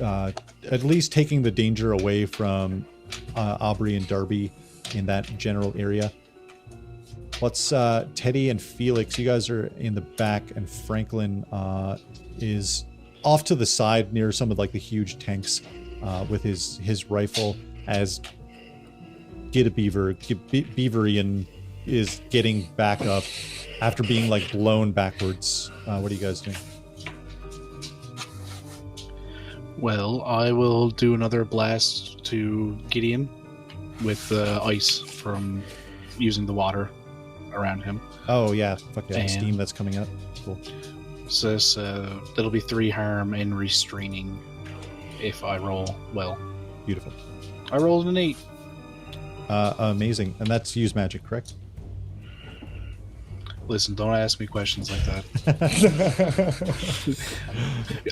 At least taking the danger away from Aubrey and Darby in that general area. Let's Teddy and Felix, you guys are in the back, and Franklin is off to the side near some of like the huge tanks with his rifle as Beaverian is getting back up after being like blown backwards. What are you guys doing? Well, I will do another blast to Gideon with ice from using the water around him. Oh yeah, fuck yeah, steam that's coming up. Cool. So that'll be 3 harm and restraining. if I roll well. Beautiful. I rolled an 8. Amazing. And that's use magic, correct? Listen, don't ask me questions like that.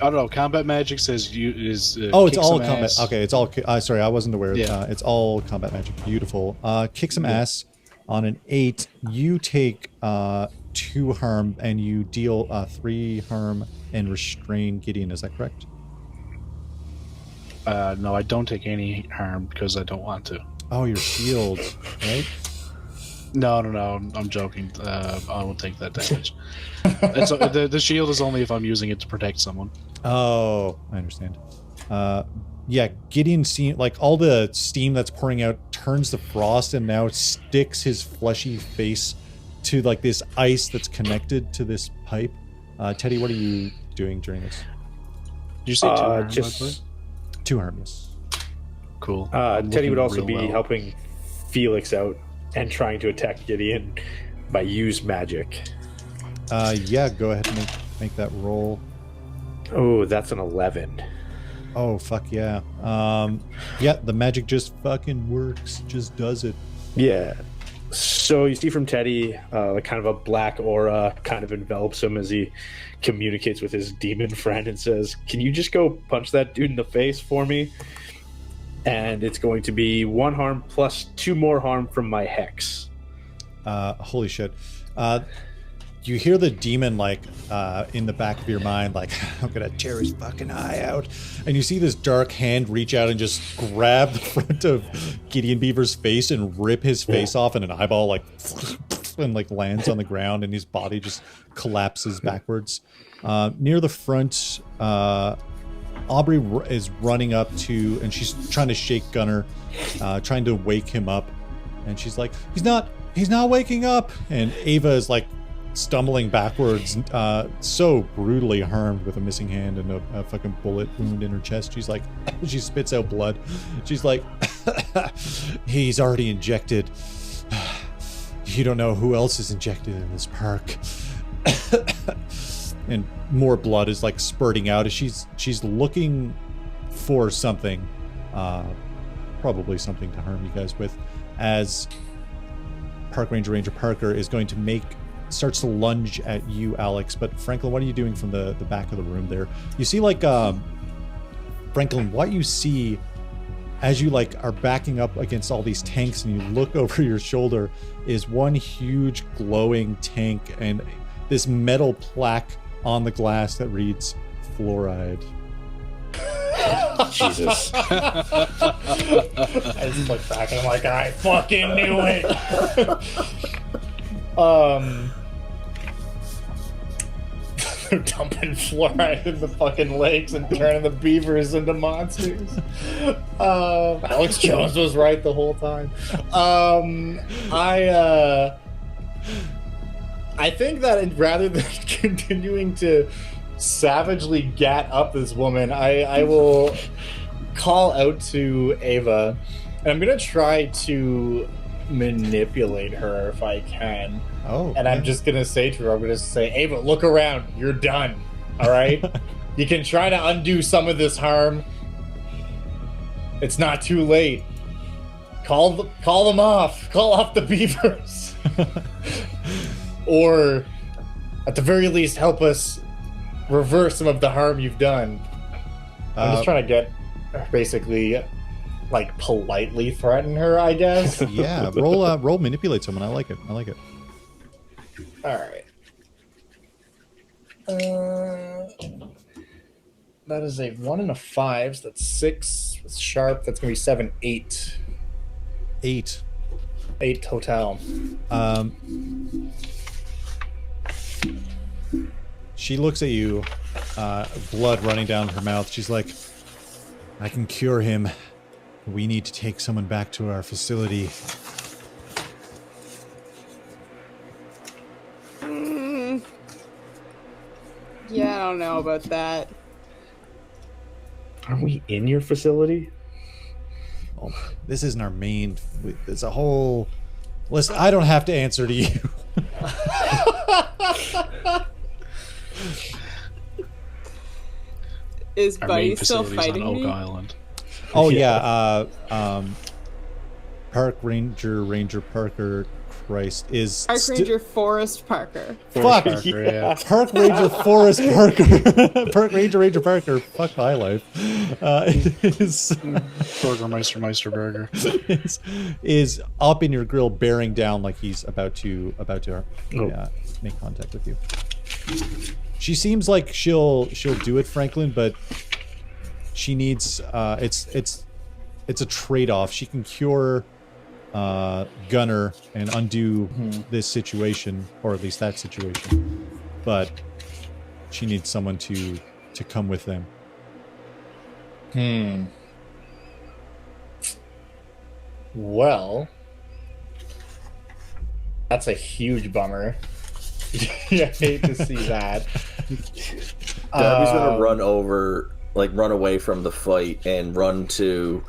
I don't know. Combat magic says you is. It's all combat. Ass. Okay, it's all. Sorry, I wasn't aware. Yeah. It's all combat magic. Beautiful. Kick some ass on an 8. You take 2 harm and you deal 3 harm and restrain Gideon. Is that correct? No, I don't take any harm because I don't want to. Oh, you're healed, right? No, I'm joking. I won't take that damage. The shield is only if I'm using it to protect someone. Oh, I understand. Yeah, Gideon, like all the steam that's pouring out turns to frost and now sticks his fleshy face to like this ice that's connected to this pipe. Teddy, what are you doing during this? Did you say 2 harm? Just 2 harm, yes. Cool. Teddy would also be well. helping Felix out and trying to attack Gideon by use magic. Yeah, go ahead and make that roll. Oh, that's an 11. Oh, fuck yeah. Yeah, the magic just fucking works. Just does it. Yeah. So you see from Teddy, like kind of a black aura kind of envelops him as he communicates with his demon friend and says, "Can you just go punch that dude in the face for me?" And it's going to be 1 harm plus 2 more harm from my hex. Holy shit. You hear the demon like in the back of your mind, like, I'm gonna tear his fucking eye out. And you see this dark hand reach out and just grab the front of Gideon Beaver's face and rip his face off, and an eyeball like and like lands on the ground and his body just collapses backwards. Near the front, Aubrey is running up to, and she's trying to shake Gunner, trying to wake him up. And she's like, he's not waking up. And Ava is like stumbling backwards, so brutally harmed with a missing hand and a fucking bullet wound in her chest. She's like, she spits out blood. She's like, he's already injected. You don't know who else is injected in this park. And more blood is like spurting out as she's looking for something, probably something to harm you guys with, as Park Ranger Parker is going to starts to lunge at you, Alex. But Franklin, what are you doing from the back of the room there? You see like Franklin, what you see as you like are backing up against all these tanks and you look over your shoulder is one huge glowing tank and this metal plaque on the glass that reads fluoride. Jesus. I just look back and I'm like, I fucking knew it. They're dumping fluoride in the fucking lakes and turning the beavers into monsters. Alex Jones was right the whole time. I think that rather than continuing to savagely gat up this woman, I will call out to Ava, and I'm gonna try to manipulate her if I can. Oh. And I'm just gonna say to her, I'm gonna say, Ava, look around, you're done. All right? You can try to undo some of this harm. It's not too late. Call them off. Call off the beavers. Or at the very least help us reverse some of the harm you've done. I'm just trying to get basically like politely threaten her, I guess. Yeah, roll manipulate someone. I like it. All right. That is a 1 and a 5. So that's 6. That's sharp. That's gonna be 7, 8. 8. 8 total. She looks at you, blood running down her mouth. She's like, I can cure him. We need to take someone back to our facility. Yeah, I don't know about that. Are we in your facility? Well, this isn't our main... It's a whole... Listen, I don't have to answer to you. Is Our Buddy main still facilities on fighting Oak me? Island. Oh yeah. Park Ranger Parker Christ is Park Ranger Forrest Parker. fuck Parker, yeah. Park Ranger Forrest Parker. Park Ranger Parker. Fuck my life. Is Burgermeister Burger. is up in your grill, bearing down like he's about to make contact with you. She seems like she'll do it, Franklin, but she needs it's a trade-off. She can cure Gunner and undo this situation, or at least that situation, but she needs someone to come with them. Well, that's a huge bummer. I hate to see that. Darby's gonna run away from the fight and run to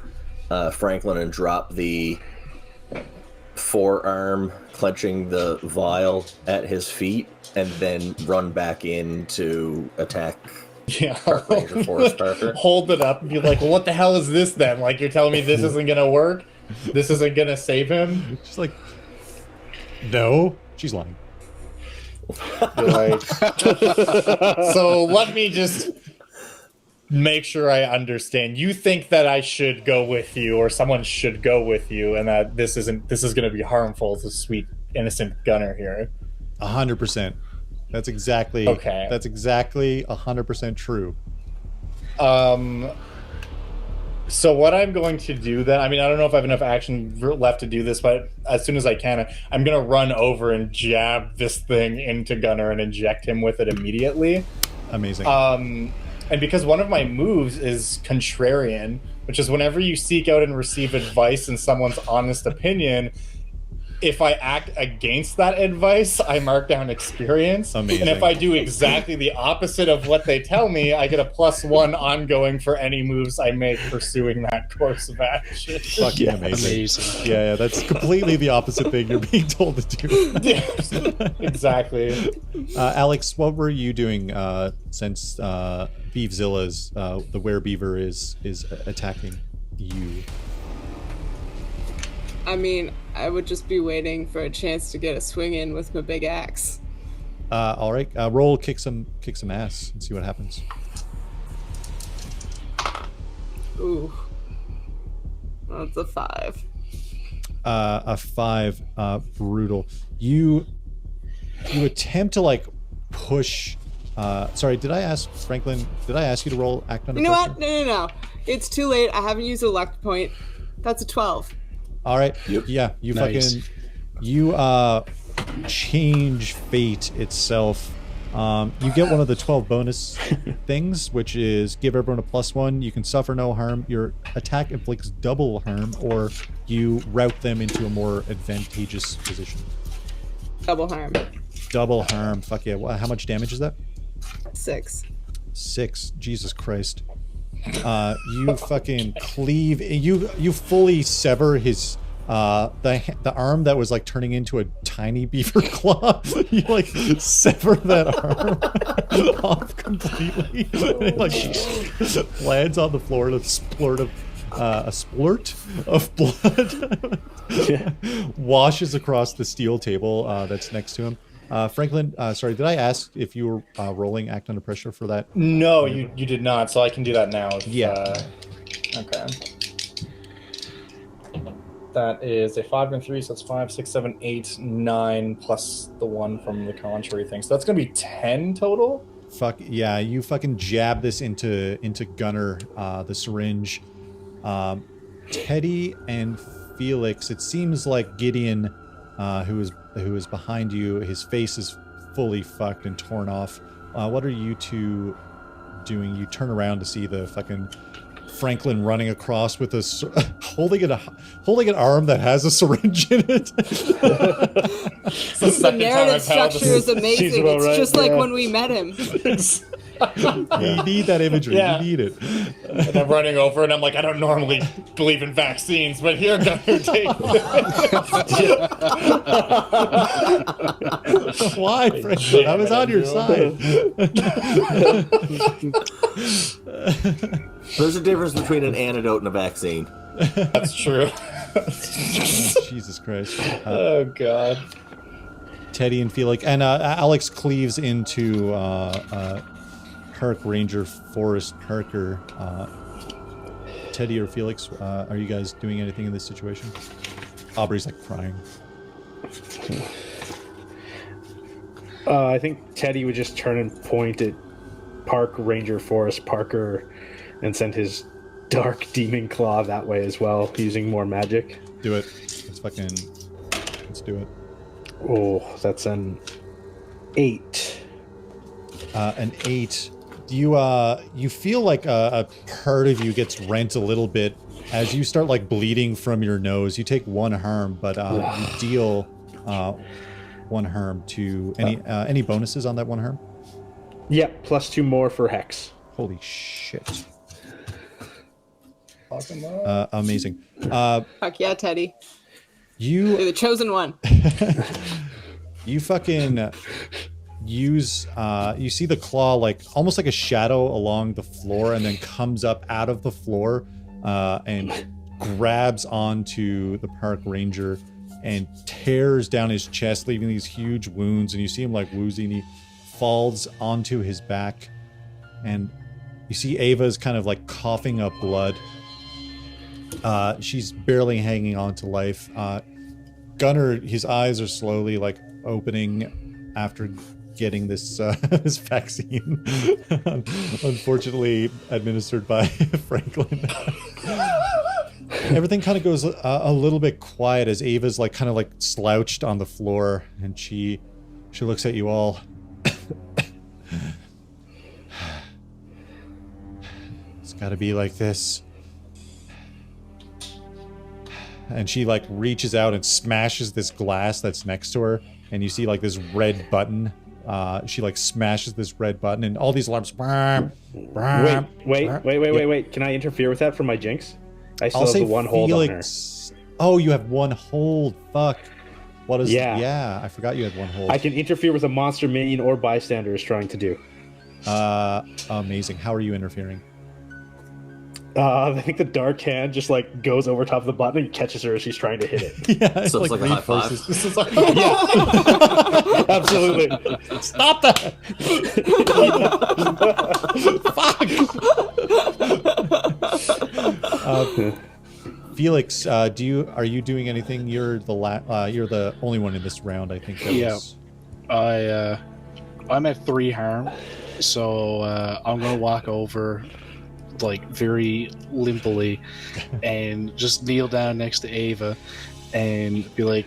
Franklin and drop the forearm clenching the vial at his feet, and then run back in to attack Park Ranger Forrest Parker. Hold it up and be like, well, what the hell is this then? Like, you're telling me this isn't gonna work? This isn't gonna save him? She's like, no, she's lying. You're like, so let me just make sure I understand. You think that I should go with you, or someone should go with you, and that this is going to be harmful to sweet innocent Gunner here. 100%. That's exactly okay. That's exactly 100% true. So what I'm going to do then, I mean, I don't know if I have enough action left to do this, but as soon as I can, I'm going to run over and jab this thing into Gunner and inject him with it immediately. Amazing. And because one of my moves is contrarian, which is whenever you seek out and receive advice in someone's honest opinion, if I act against that advice, I mark down experience. Amazing. And if I do exactly the opposite of what they tell me, I get a +1 ongoing for any moves I make pursuing that course of action. Fucking amazing. Yeah, that's completely the opposite thing you're being told to do. Yes, exactly. Alex, what were you doing since Beavzilla's the werebeaver is attacking you? I mean, I would just be waiting for a chance to get a swing in with my big axe. All right, roll kick some ass and see what happens. Ooh, that's a 5. A 5, brutal. You attempt to like push. Sorry, did I ask Franklin? Did I ask you to roll act under You know pressure? what? No. It's too late. I haven't used a luck point. That's a 12. All right. Yep. Yeah, you Nice. you change fate itself. You get one of the 12 bonus things, which is give everyone a +1. You can suffer no harm. Your attack inflicts double harm, or you route them into a more advantageous position. Double harm. Double harm. Fuck yeah. How much damage is that? 6. 6. Jesus Christ. You fucking cleave. You fully sever his the arm that was like turning into a tiny beaver claw. You like sever that arm off completely. It like lands on the floor and a splurt of blood washes across the steel table that's next to him. Franklin, sorry, did I ask if you were rolling act under pressure for that? No, you did not, so I can do that now. Okay. That is a 5 and 3, so that's 5, 6, 7, 8, 9, plus the 1 from the contrary thing. So that's going to be 10 total? Fuck, yeah, you fucking jab this into Gunner, the syringe. Teddy and Felix, it seems like Gideon, who is behind you, his face is fully fucked and torn off. What are you two doing? You turn around to see the fucking Franklin running across with holding an arm that has a syringe in it. The narrative structure is amazing. It's just like when we met him. You need that imagery. Yeah. You need it. And I'm running over, and I'm like, I don't normally believe in vaccines, but here, Gunner, take Why, Frank? I was on your side. There's a difference between an antidote and a vaccine. That's true. Jesus Christ. Oh, God. Teddy and Felix. And Alex cleaves into Park Ranger Forrest Parker. Teddy or Felix, are you guys doing anything in this situation? Aubrey's like crying. I think Teddy would just turn and point at Park Ranger Forrest Parker and send his dark demon claw that way as well, using more magic. Do it. Let's do it. Oh, that's an 8. An 8. You feel like a part of you gets rent a little bit as you start like bleeding from your nose. You take 1 harm, but you deal 1 harm to any bonuses on that 1 harm? Yeah, plus 2 more for Hex. Holy shit. Fucking up. Amazing. Fuck yeah, Teddy. You You're the chosen one. You fucking use you see the claw like almost like a shadow along the floor and then comes up out of the floor and grabs onto the park ranger and tears down his chest, leaving these huge wounds, and you see him like woozy and he falls onto his back, and you see Ava's kind of like coughing up blood. She's barely hanging on to life. Gunner, his eyes are slowly like opening after getting this this vaccine, unfortunately administered by Franklin. Everything kind of goes a little bit quiet as Ava's like kind of like slouched on the floor, and she looks at you all. It's got to be like this. And she like reaches out and smashes this glass that's next to her, and you see like this red button. She like smashes this red button, and all these alarms. Wait. Can I interfere with that for my jinx? I still I'll have say the 1 hold on her. Felix. Oh, you have 1 hold. Fuck. What is? Yeah. Yeah, I forgot you had 1 hold. I can interfere with a monster minion or bystander is trying to do. Amazing. How are you interfering? I think the dark hand just like goes over top of the button and catches her as she's trying to hit it. Yeah, So it's like a high five. This is like, Yeah, absolutely. stop that! Fuck. Felix, are you doing anything? You're the only one in this round, I think. I'm at 3 harm, so I'm gonna walk over like very limply and just kneel down next to Ava and be like,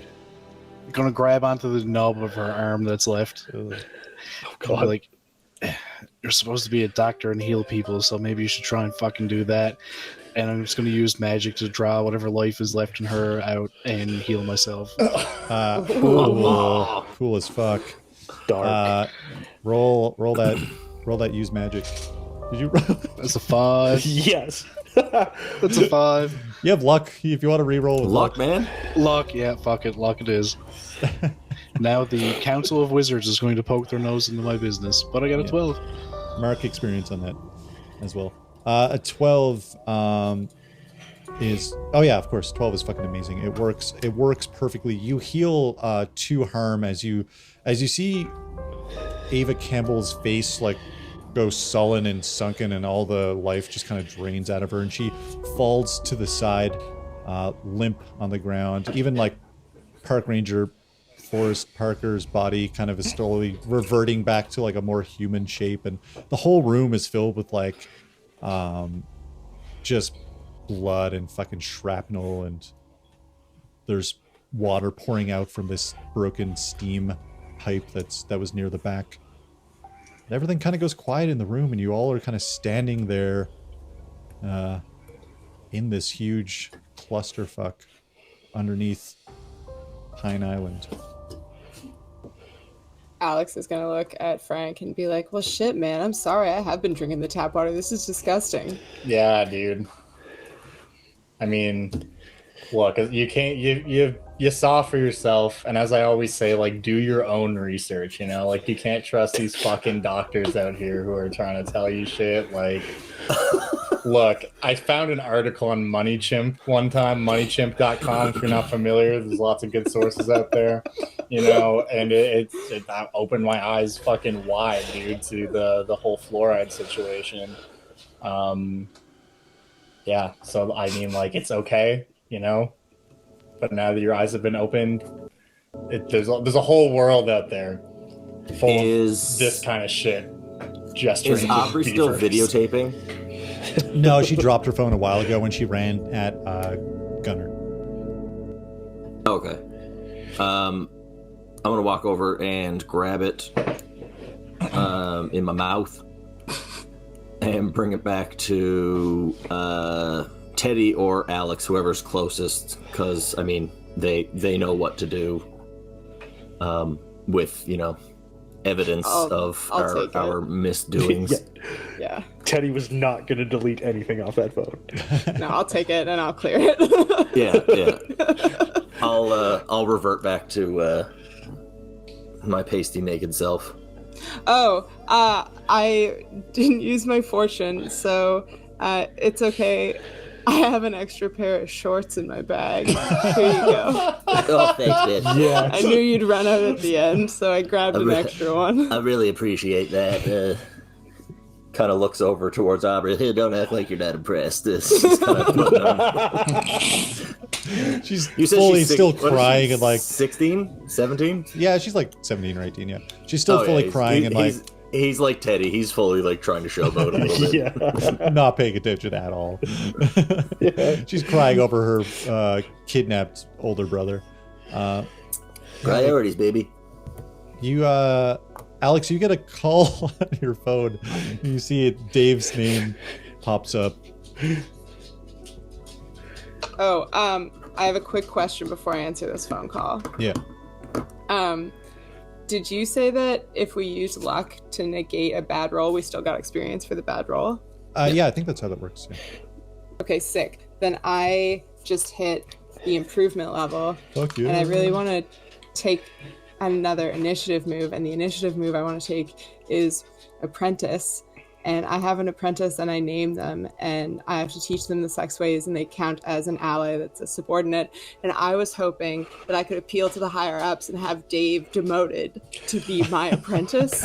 gonna grab onto the knob of her arm that's left. Oh, God. Like, you're supposed to be a doctor and heal people, so maybe you should try and fucking do that. And I'm just gonna use magic to draw whatever life is left in her out and heal myself. Cool as fuck. Dark. Roll that use magic. Did you roll? That's a 5. Yes. That's a 5. You have luck if you want to re-roll with Luck, man. Luck, yeah, fuck it. Luck it is. Now the Council of Wizards is going to poke their nose into my business, but I got a 12. Mark experience on that as well. A 12 is... Oh yeah, of course, 12 is fucking amazing. It works perfectly. You heal 2 harm as you see Ava Campbell's face like go sullen and sunken, and all the life just kind of drains out of her, and she falls to the side, limp on the ground. Even like Park Ranger Forrest Parker's body kind of is slowly reverting back to like a more human shape, and the whole room is filled with like just blood and fucking shrapnel, and there's water pouring out from this broken steam pipe that was near the back. Everything kind of goes quiet in the room, and you all are kind of standing there in this huge clusterfuck underneath Pine Island. Alex is gonna look at Frank and be like, "Well, shit, man. I'm sorry. I have been drinking the tap water. This is disgusting." Yeah, dude. I mean, look, you can't. You saw for yourself, and as I always say, like, do your own research. You know, like, you can't trust these fucking doctors out here who are trying to tell you shit. Like, look, I found an article on MoneyChimp one time, moneychimp.com. If you're not familiar, there's lots of good sources out there. You know, and it opened my eyes fucking wide, dude, to the whole fluoride situation. Yeah, so I mean, like, it's okay, you know, but now that your eyes have been opened, there's a whole world out there full of this kind of shit. Is Aubrey still videotaping? No, she dropped her phone a while ago when she ran at Gunner. Okay. I'm gonna walk over and grab it in my mouth and bring it back to Teddy or Alex, whoever's closest, because I mean they know what to do with, you know, evidence of our misdoings. Yeah. Teddy was not going to delete anything off that phone. No, I'll take it and I'll clear it. Yeah. I'll revert back to my pasty naked self. Oh, I didn't use my fortune, so it's okay. I have an extra pair of shorts in my bag. Here you go. Oh, thanks, bitch. Yeah. I knew you'd run out at the end, so I grabbed an extra one. I really appreciate that. Kind of looks over towards Aubrey. Hey, don't act like you're not impressed. She's kind of putting on. She's fully still crying and like 16, 17. Yeah, she's like 17 or 18. Yeah, she's still fully crying and like he's like Teddy. He's fully like trying to showboat a little bit. Yeah. not paying attention at all. Yeah. She's crying over her kidnapped older brother. Priorities, baby. You, Alex, you get a call on your phone. You see Dave's name pops up. Oh, I have a quick question before I answer this phone call. Yeah. Did you say that if we use luck to negate a bad roll, we still got experience for the bad roll? Yeah, I think that's how that works. Yeah. Okay, sick. Then I just hit the improvement level. Fuck you. And I really want to take another initiative move. And the initiative move I want to take is Apprentice. And I have an apprentice and I name them and I have to teach them the sex ways and they count as an ally that's a subordinate. And I was hoping that I could appeal to the higher ups and have Dave demoted to be my apprentice.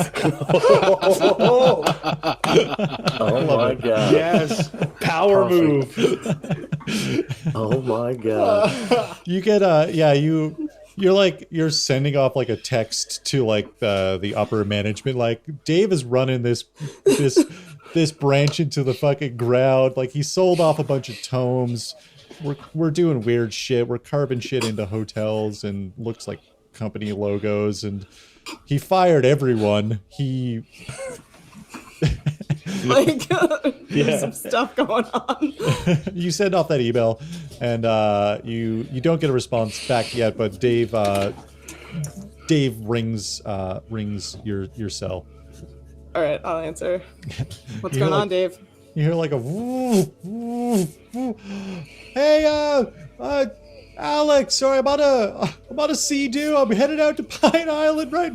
Oh my god. Yes. Power move. Oh my god. You get you're sending off like a text to like the upper management, like Dave is running this branch into the fucking ground. Like he sold off a bunch of tomes. We're doing weird shit. We're carving shit into hotels and looks like company logos, and he fired everyone. He like there's some stuff going on. You send off that email and you don't get a response back yet, but Dave rings your cell. All right, I'll answer. What's going on, Dave? You hear like a woo, woo, woo. Hey, Alex, sorry, I'm on a sea-doo. I'm headed out to Pine Island, right?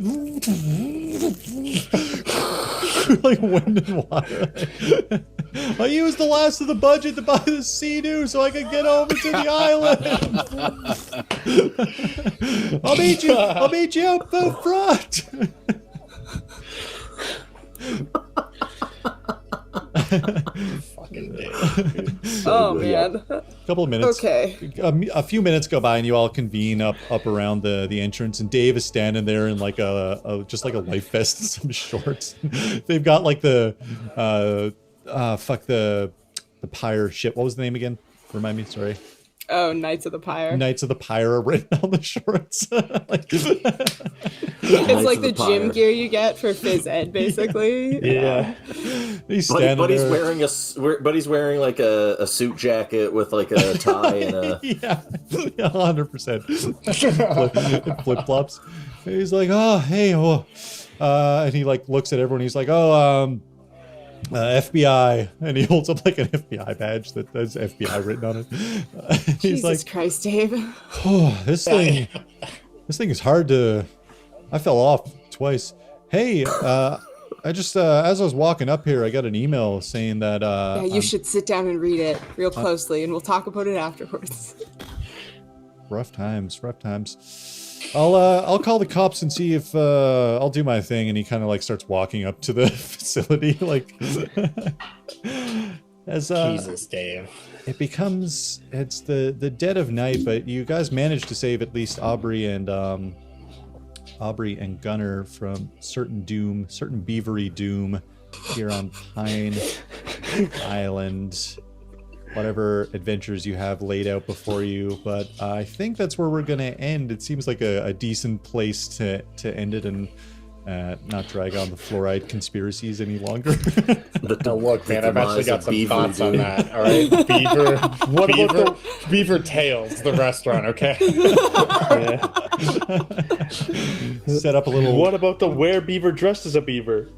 Like wind and water. I used the last of the budget to buy the sea-doo so I could get over to the island. I'll meet you up the front. Fucking Dave. Oh man. Couple of minutes. Okay. A few minutes go by and you all convene up around the entrance, and Dave is standing there in like just like a life vest and some shorts. They've got like the pyre shit. What was the name again? Remind me. Sorry. Oh, Knights of the Pyre. Knights of the Pyre are written on the shorts. It's like the gym gear you get for phys ed, basically. Yeah. He's standing But he's there. wearing like a suit jacket with like a tie and a yeah, 100%. Flip flops. He's like, oh, hey, oh. And he like looks at everyone. He's like, oh, FBI, and he holds up like an FBI badge that has FBI written on it. He's Jesus like, Christ, Dave. oh, this thing is hard to. I fell off twice. Hey, I just as I was walking up here, I got an email saying that. Yeah, you should sit down and read it real closely, and we'll talk about it afterwards. Rough times. I'll call the cops and see if I'll do my thing. And he kind of like starts walking up to the facility, like as Jesus, Dave. it's the dead of night, but you guys managed to save at least Aubrey and Gunner from certain beavery doom here on Pine Island. Whatever adventures you have laid out before you, but I think that's where we're gonna end. It seems like a decent place to end it and not drag on the fluoride conspiracies any longer. No, look, man, I've actually got some thoughts on that. All right, Beaver. What about the Beaver Tales, the restaurant? Okay. Set up a little. What about the where Beaver dressed as a beaver?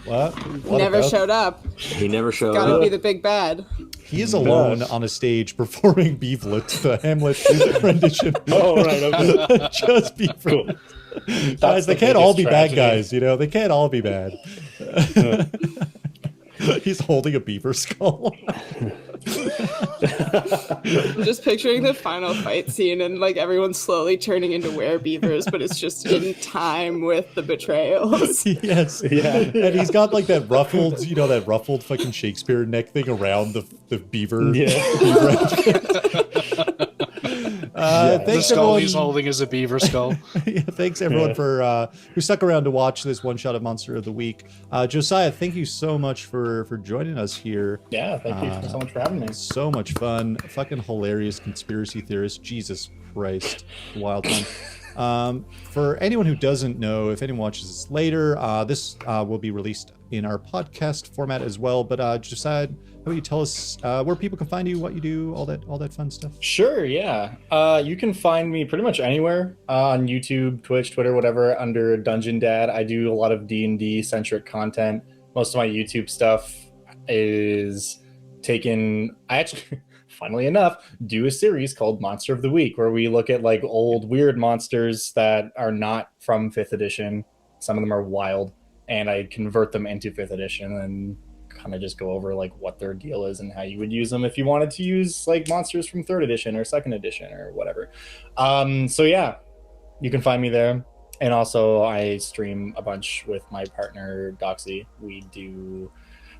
What Never about? showed up. He never showed Gotta up. be the big bad. He is alone on a stage performing Beavlet, the Hamlet rendition. Oh, right, okay. Just Beaver. Cool. Guys, they the can't all biggest be bad tragedy. guys, you know? They can't all be bad. He's holding a beaver skull. I'm just picturing the final fight scene and like everyone slowly turning into werebeavers, but it's just in time with the betrayals. Yes. Yeah. And he's got like that ruffled fucking Shakespeare neck thing around the beaver. Yeah. The Thanks skull everyone. he's holding is a beaver skull. Yeah, thanks everyone for who stuck around to watch this one shot of Monster of the Week. Josiah, thank you so much for joining us here. Yeah, thank you so much for having me. So much fun. Fucking hilarious conspiracy theorist. Jesus Christ. Wild time. For anyone who doesn't know, if anyone watches this later, this will be released in our podcast format as well. But Josiah, how about you tell us where people can find you, what you do, all that fun stuff? Sure, yeah. You can find me pretty much anywhere on YouTube, Twitch, Twitter, whatever, under Dungeon Dad. I do a lot of D&D centric content. Most of my YouTube stuff is taken. I actually, funnily enough, do a series called Monster of the Week, where we look at like old weird monsters that are not from 5th edition. Some of them are wild, and I convert them into 5th edition and kind of just go over like what their deal is and how you would use them if you wanted to use like monsters from 3rd edition or 2nd edition or whatever. So yeah, you can find me there. And also I stream a bunch with my partner Doxy. We do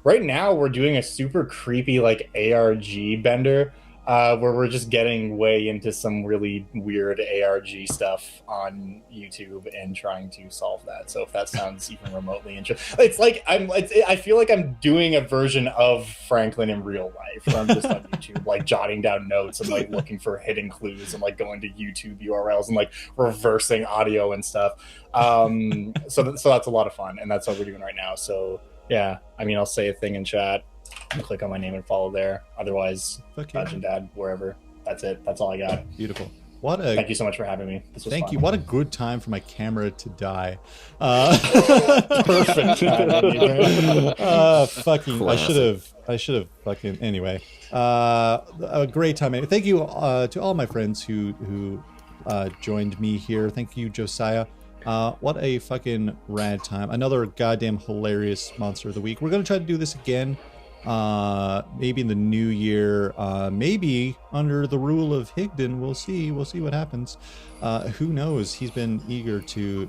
right now we're doing a super creepy like ARG bender where we're just getting way into some really weird ARG stuff on YouTube and trying to solve that. So if that sounds even remotely interesting, it's like I feel like I'm doing a version of Franklin in real life, where I'm just on YouTube like jotting down notes and like looking for hidden clues and like going to YouTube URLs and like reversing audio and stuff. So that's a lot of fun, and that's what we're doing right now. So yeah, I mean, I'll say a thing in chat. And click on my name and follow there. Otherwise, Dungeon Dad, wherever. That's it. That's all I got. Beautiful. Thank you so much for having me. This was Thank fun. you. What a good time for my camera to die. Perfect timing. Fucking. I should have fucking. Anyway, a great time. Thank you to all my friends who joined me here. Thank you, Josiah. What a fucking rad time. Another goddamn hilarious Monster of the Week. We're gonna try to do this again. Maybe in the new year, maybe under the rule of Hidgon. We'll see what happens. Who knows? He's been eager to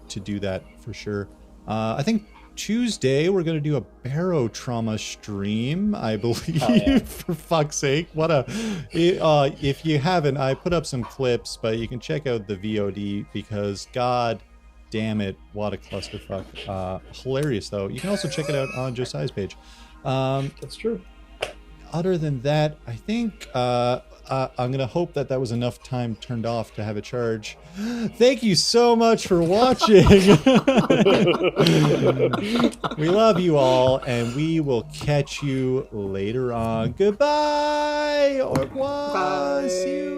do that for sure. I think Tuesday we're gonna do a barrow trauma stream, I believe. Oh, yeah. For fuck's sake, what a if you haven't, I put up some clips, but you can check out the VOD because god damn it, what a clusterfuck. Hilarious though. You can also check it out on Josiah's page. That's true. Other than that, I think I'm gonna hope that was enough time turned off to have a charge. Thank you so much for watching. We love you all, and we will catch you later on. Goodbye. Au revoir. Bye. See you.